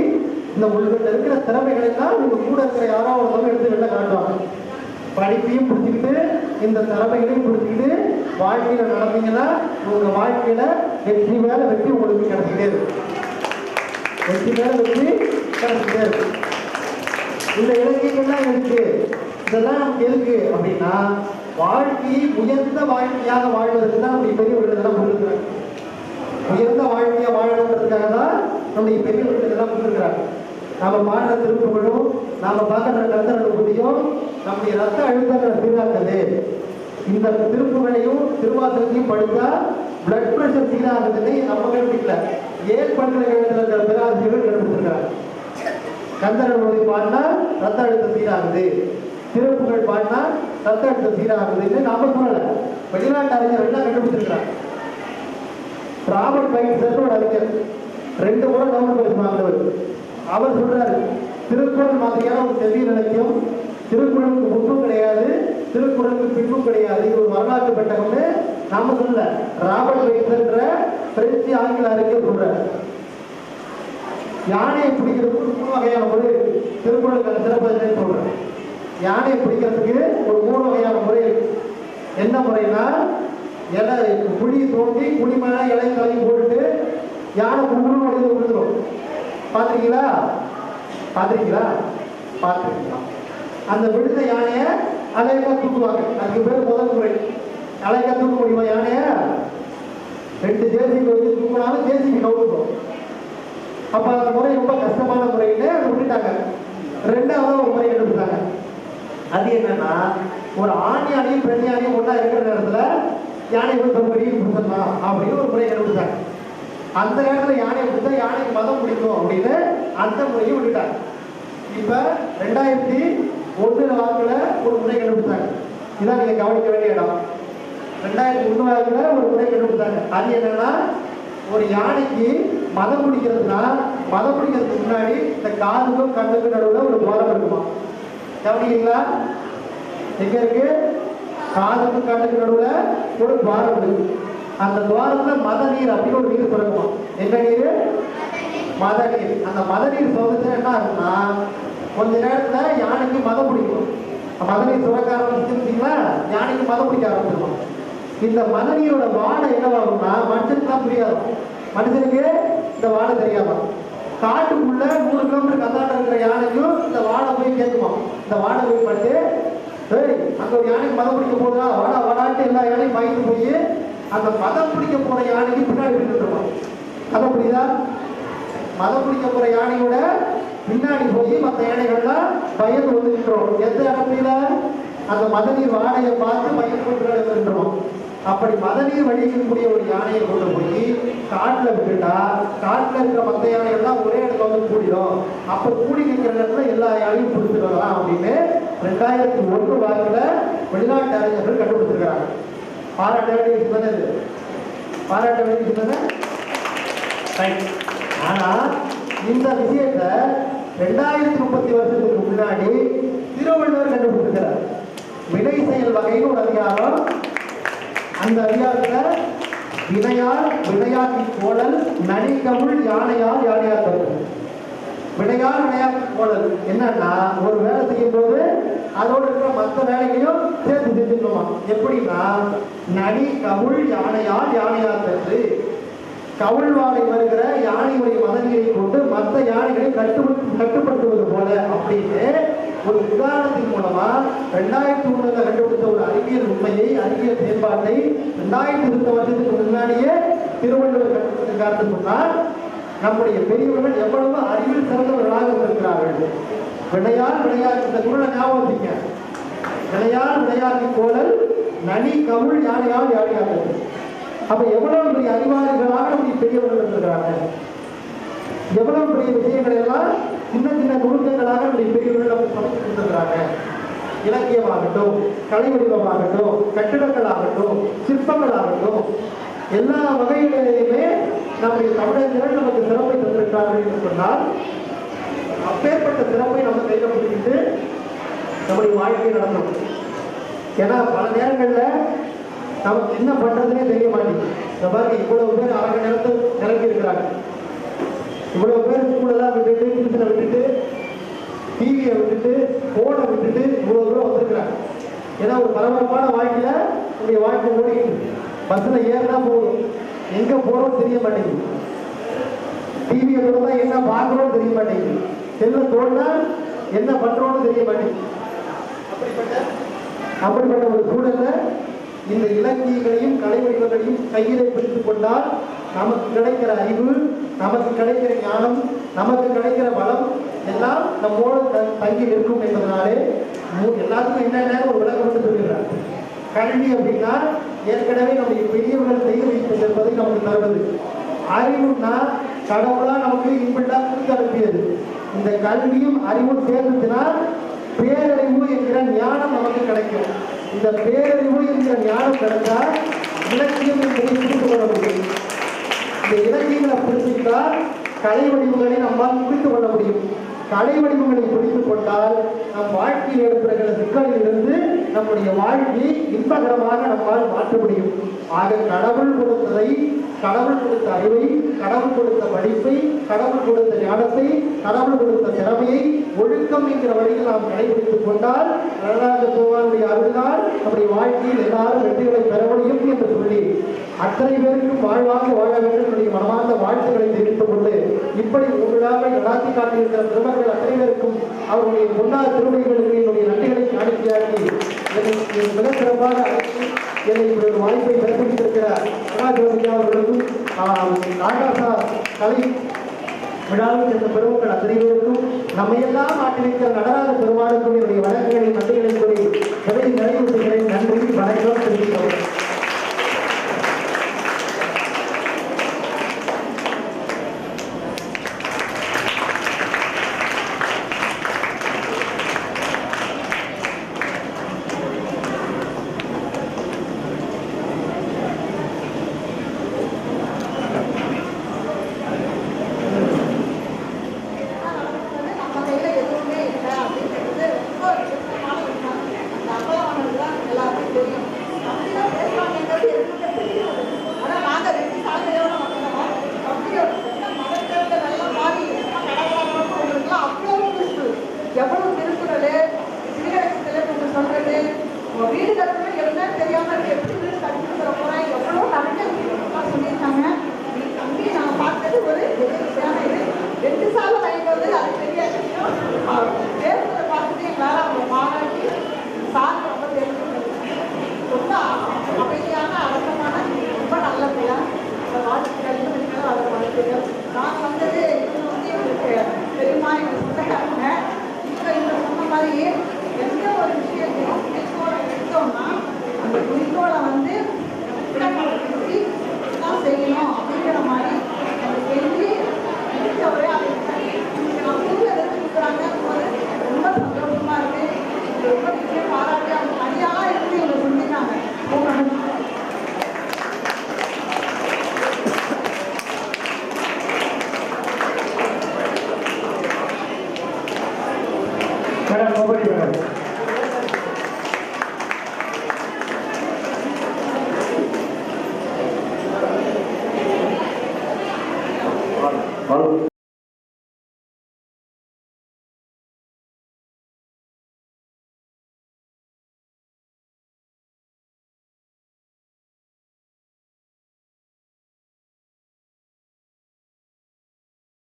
இந்த உங்கள்கிட்ட இருக்கிற திறமைகளை தான் உங்க கூட இருக்கிற யாராவது ஒருத்தவங்க எடுத்து வெளில காட்டுவாங்க. படிப்பையும் பிடிச்சிக்கிட்டு இந்த திறமைகளையும் பிடிச்சிக்கிட்டு வாழ்க்கையில நடந்தீங்கன்னா உங்க வாழ்க்கையில வெற்றி மேல வெற்றி உங்களுக்கு கிடைச்சிட்டே இருக்கும். வெற்றி மேல வெற்றி கிடைச்சிட்டே இருக்கும். இந்த இலக்கியங்கள்லாம் எதுக்கு? இதெல்லாம் நமக்கு எதுக்கு அப்படின்னா வாழ்க்கையை உயர்ந்த வாழ்க்கையாக வாழ்வதற்கு தான் நம்முடைய பெரியவர்கள் இதெல்லாம் கொடுக்குறாங்க. உயர்ந்த வாழ்க்கையா வாழணுன்றதுக்காக தான் நம்முடைய பெரியவர்கள் இதெல்லாம் கொடுத்துருக்கிறாங்க. நாம பாடுற திருப்புகளும் நாம பார்க்கிற கந்தரன் புதியும் நம்முடைய ரத்த அழுத்தங்களை சீராக்குது. இந்த திருப்புகளையும் திருவாசகத்தையும் படித்தா பிளட் பிரஷர் சீராகுதுன்னு நம்ம கண்டுபிடிக்கல, ஏன் பல்கலைக்கழகத்தில் இருக்கிற பேராசிரியர்கள் கண்டுபிடிச்சிருக்கிறாங்க. கந்தரனுடைய பாடினா ரத்த அழுத்தம் சீராகுது, திருப்புகள் பாடினா ரத்த அழுத்தம் சீராகுதுன்னு நாம சொல்லல, வெளிநாட்டு அறிஞர்கள் எல்லாம் கண்டுபிடிச்சிருக்கிறாங்க. ராபர்ட் பைன்ஸ்டரோட அறிஞர் 2 முறை நோபல் பரிசு வாங்கினவர். அவர் சொல்றாரு, திருக்குறள் மாதிரியான ஒரு செவ்வியல் இலக்கியம், திருக்குறளுக்கு முன்பும் கிடையாது, திருக்குறளுக்கு பின்பும் கிடையாது, இது ஒரு வரலாற்று பெட்டகம்னு நாம சொல்ல, ராபர்ட் பைன்ஸ்டர் பிரெஞ்சு ஆங்கில அறிஞர் சொல்றாரு. யானையை பிடிக்கிறதுக்கு 3 வகையான முறை இருக்கு. திருக்குறளுக்கான சிறப்பு சொல்றேன். யானையை பிடிக்கிறதுக்கு ஒரு 3 வகையான முறை இருக்கு. என்ன முறைனா, இலை குழி தோண்டி குழி மேல இலை தலையும் போட்டுட்டு யானை குங்குன்னு உடனே விழுந்துடும். பார்த்துருக்கீங்களா? பார்த்துருக்கீங்களா? பார்த்துருக்கீங்களா? அந்த விழுந்த யானைய அலைக்கா தூக்குவாங்க. அதுக்கு பேர் முதல் முறை. அலைக்கா தூக்க முடியுமா யானைய? 2 ஜேசிபி வச்சு தூக்கினாலும் ஜேசிபி கவுத்துக்கும். அப்போ அந்த முறை ரொம்ப கஷ்டமான முறையில அதை விட்டுட்டாங்க. 2வது ஒரு முறை கண்டுபிடிச்சாங்க. அது என்னன்னா, ஒரு ஆண் யானையும் பெண் யானையும் ஒன்றா இருக்கிற நேரத்தில் யானை வந்து பெரிய பிடிச்சிடலாம் அப்படின்னு ஒரு முறையை கண்டுபிடிச்சாங்க. அந்த நேரத்தில் யானையை பிடிச்சா யானைக்கு மதம் பிடிக்கும் அப்படின்னு அந்த முறையை விட்டுட்டாங்க. இப்போ 2001 வாக்கில் ஒரு முறை கண்டுபிடிச்சாங்க. இதான் நீங்கள் கவனிக்க வேண்டிய இடம். 2001 வாக்கில் ஒரு முறை கண்டுபிடிச்சாங்க. அது என்னன்னா, ஒரு யானைக்கு மதம் பிடிக்கிறதுனா மதம் பிடிக்கிறதுக்கு முன்னாடி இந்த காதுக்கும் கண்ணுக்கும் நடுவில் ஒரு துவாரம் இருக்குமா? கவனிக்கிறீங்களா? எங்க இருக்கு? காதுக்கும் கண்ணுக்கு நடுவில் ஒரு துவாரம் இருக்கு. அந்த துவாரத்துல மத நீர் அப்படின்னு ஒரு நீர் பிறகுமா? என்ன நீர்? மத நீர். அந்த மத நீர் சுரந்துச்சு என்ன ஆகும்னா, கொஞ்ச நேரத்துல யானைக்கு மதம் பிடிக்கும். மத நீர் சுரக்க ஆரம்பிச்சுங்களா, யானைக்கு மதம் பிடிக்க ஆரம்பிச்சிருக்கும். இந்த மத நீரோட வாடை என்னவாகும்னா, மனுஷனுக்குலாம் புரியாது. மனுஷனுக்கு இந்த வாடை தெரியாம காட்டுக்குள்ள 100 கிலோமீட்டர் கந்தாண்ட இருக்கிற யானைக்கும் இந்த வாடை போய் கேட்குமா? இந்த வாடை போய் பட்டு அங்க ஒரு யானைக்கு மதம் பிடிக்க போதா, வாடா வாடாட்டு எல்லா யானையும் பயந்து போய் அந்த மதம் பிடிக்க போற யானைக்கு பின்னாடி விட்டுருவான். மதம் பிடிதா? மதம் பிடிக்க போற யானையோட பின்னாடி போய் மற்ற யானைகள்லாம் பயந்து வந்து நின்றோம். எந்த இடத்துல? அந்த மதநீர் வாடையை பார்த்து பயந்து கொண்டு நின்றோம். அப்படி மதநீர் வடிக்கக்கூடிய ஒரு யானையை கொண்டு போய் காட்டில் விட்டுட்டா, காட்டில் இருக்கிற மற்ற யானைகள்லாம் ஒரே இடத்துல வந்து கூடிடும். அப்போ கூடி நிற்கிற இடத்துல எல்லா யானையும் பிடிச்சிட்டு வரலாம் அப்படின்னு 2001 வாக்கில் வெளிநாட்டு அறிஞர்கள் கண்டுபிடிச்சிருக்கிறாங்க. பாராட்ட வேண்டிய விஷயம் தானே இது? பாராட்ட வேண்டிய விஷயம் தானே? ஆனா இந்த விஷயத்தை 2030 வருஷத்துக்கு முன்னாடி திருவள்ளுவர் கண்டுபிடிச்சிருக்கிறார். வினை செயல் வகைன்னு ஒரு அதிகாரம். அந்த அதிகாரத்துல வினையாக்கி கோளல் நனிகமுள் யானையால் யானையார் தருது. வினையாக்கி கோளல் என்னன்னா, ஒரு வேலை செய்யும் போது அதோடு இருக்கிற மற்ற வேலைகளையும் சேர்த்து செஞ்சுக்கணுமா? எப்படின்னா, நனி கவுள் யானையால் யானையார் தருது. கவுள் வாடை வருகிற யானையுடைய மதநீரை கொண்டு மற்ற யானைகளை கட்டுப்படுத்துவது போல அப்படின்னு ஒரு உதாரணத்தின் மூலமா 2001 கண்டுபிடித்த ஒரு அறிவியல் உண்மையை, அறிவியல் செயல்பாட்டை 2020 வருஷத்துக்கு முன்னாடியே திருவள்ளுவர் கண்டுபிடிச்சிருக்காருன்னு சொன்னால், நம்முடைய பெரியவர்கள் எவ்வளவு அறிவில் சிறந்தவர்களாக இருக்கிறார்கள். வினையாக்கி, இந்த குரலை ஞாபகம் வச்சுங்க. வினையாக்கி கோளல் நனி கவுள் யானையால் யானையாகிறது. அப்ப எவ்வளவு பெரிய அறிவாளிகளாக நம்முடைய பெரியவர்கள் இருக்கிறாங்க. எவ்வளவு பெரிய விஷயங்களை எல்லாம் சின்ன சின்ன நுணுக்கங்களாக நம்முடைய பெரியவர்கள் நமக்கு சமைத்து கொடுத்துருக்கிறாங்க. இலக்கியமாகட்டும், கலை வடிவமாகட்டும், கட்டிடங்களாகட்டும், சிற்பங்களாகட்டும், எல்லா வகைகளிலுமே நம்முடைய தமிழர்கள் நமக்கு சிறப்பை தந்திருக்கிறார்கள் என்று சொன்னால், அப்பேற்பட்ட சிறப்பை நம்ம கையில் பிடிக்கிட்டு நம்முடைய வாழ்க்கையை நடத்தணும். ஏன்னா பல நேரங்களில் நமக்கு என்ன பண்றதுன்னே தெரிய மாட்டேங்குது. இந்த மாதிரி இவ்வளவு பேர் அரங்க நேரத்தை நிரப்பி இருக்கிறாங்க. இவ்வளவு பேர் ஸ்கூலெல்லாம் விட்டுட்டு, டியூஷனை விட்டுட்டு, டிவியை விட்டுட்டு, போனை விட்டுட்டு இவ்வளவு தூரம் வந்திருக்கிறாங்க. ஏன்னா ஒரு பரபரப்பான வாழ்க்கையில உங்களுடைய வாழ்க்கை ஓடிட்டு, பஸ்ல ஏறினா போதும், எங்க போறோம்னு தெரிய மாட்டேங்குது. டிவியை தொடர்ந்தா என்ன பார்க்கறோம்னு தெரிய மாட்டேங்குது. செல்ல தோணுனா என்ன பண்றோம்னு தெரிய மாட்டேங்குது. அப்படிப்பட்ட ஒரு சூழல்ல இந்த இலக்கியங்களையும் கலை வடிவங்களையும் கையிலே பிடித்துக் கொண்டால் நமக்கு கிடைக்கிற அறிவு, நமக்கு கிடைக்கிற ஞானம், நமக்கு கிடைக்கிற பலம் எல்லாம் நம்மோடு தங்கி நிற்கும் என்பதனாலே எல்லாத்துக்கும் என்னென்ன ஒரு விளக்கம் வந்து சொல்லிடுறாங்க. கல்வி அப்படின்னா ஏற்கனவே நம்முடைய பெரியவர்கள் செய்து வைத்திருப்பதை நமக்கு தருவது. அறிவுன்னா கடவுளா நமக்கு இன்பட்டா கொடுத்து அனுப்பியது. இந்த கல்வியும் அறிவும் சேர்ந்துச்சுன்னா பேரறிவு என்கிற ஞானம் நமக்கு கிடைக்கும். இந்த பேரறிவு என்கிற ஞானம் கிடைச்சா இலக்கியம் என்பதை புரிந்து கொள்ள முடியும். இந்த இலக்கியங்களை புரிஞ்சுக்கிட்டால் கலை வடிவங்களை நம்மால் புரிந்து கொள்ள முடியும். கலை வடிவங்களை புரிந்து கொண்டால் நம் வாழ்க்கையில் ஏற்படுகிற சிக்கலில் இருந்து நம்முடைய வாழ்க்கையை இன்பகரமாக நம்மால் மாற்ற முடியும். ஆக கடவுள் கொடுத்ததை, கடவுள் கொடுத்த அறிவை, கடவுள் கொடுத்த படிப்பை, கடவுள் கொடுத்த ஞானத்தை, கடவுள் கொடுத்த திறமையை ஒழுக்கம் என்கிற வழியில் நாம் கடைபிடித்துக் கொண்டால் நடராஜ பெருமானுடைய அருளால் நம்முடைய வாழ்க்கையில் எல்லாரும் வெற்றிகளை பெற முடியும் என்று சொல்லி அத்தனை பேருக்கும் வாழ்வாக வாழ வேண்டும் என்னுடைய மனமார்ந்த வாழ்த்துக்களை தெரிவித்துக் கொண்டு இப்படி ஒரு விழாவை நடாத்தி காட்டியிருக்கிற பெருமக்கள் அத்தனை பேருக்கும் அவருடைய முன்னாள் திருமணிகளுக்கு என்னுடைய நன்றிகளை காணிக்கையாக்கி எனக்கு மிக சிறப்பாக அழைத்து எனக்கு ஒரு வாய்ப்பை பெருப்பித்திருக்கிற சமாஜ்வாதியா அவர்களுக்கும் நாகாசா கலை விழாவில் இருந்த பெருமக்கள் அத்தனை பேருக்கும் நம்மையெல்லாம் ஆட்டிருக்கிற நடராஜ பெருமாளுக்கும் என்னுடைய வணக்கங்களை நன்றிகளை கூறி நிறைவு நன்றி வணக்கம் தெரிவிக்கிறோம். எவ்வளவு திருக்குறள் சீரகத்தில் சொல்றது வீடு கட்டணும் என்ன தெரியாம எப்படி வீடு கட்டி கொடுக்குற போறேன் எவ்வளோ நிறைய விஷயங்கள்லாம் சொல்லியிருக்காங்க. தம்பி நான் பார்த்தது ஒரு எதிர்ச்சியான இது 2 சாலை வாங்கிட்டு அது பெரிய தேர்தலை பார்த்துட்டு எங்களால் அவங்க மாநாட்டி சார் ரொம்ப தெரிஞ்சு ரொம்ப அமைதியான அடக்கமான ரொம்ப நல்ல பிள்ளை வாழ்த்துக்கள் அவர் வாழ்த்துக்கள். நான் வந்தது இவங்க வந்து இவங்களுக்கு பெரியமா எங்களுக்கு சொந்தக்காரங்க. இவங்க சொன்ன மாதிரி எந்த ஒரு விஷயத்தையும் குறிக்கோளை எடுத்தோம்னா அந்த குறிக்கோளை வந்து தான் செய்யணும் அப்படிங்கிற மாதிரி அதை செஞ்சு முடிச்சவரே அதை ஊரில் எடுத்துக்கிறாங்க போது ரொம்ப சந்தோஷமா இருக்கு. ரொம்ப விஷயம் பாராட்டி அவங்க தனியாக இருந்து இவங்க சொல்லிட்டாங்க. Madam nobody madam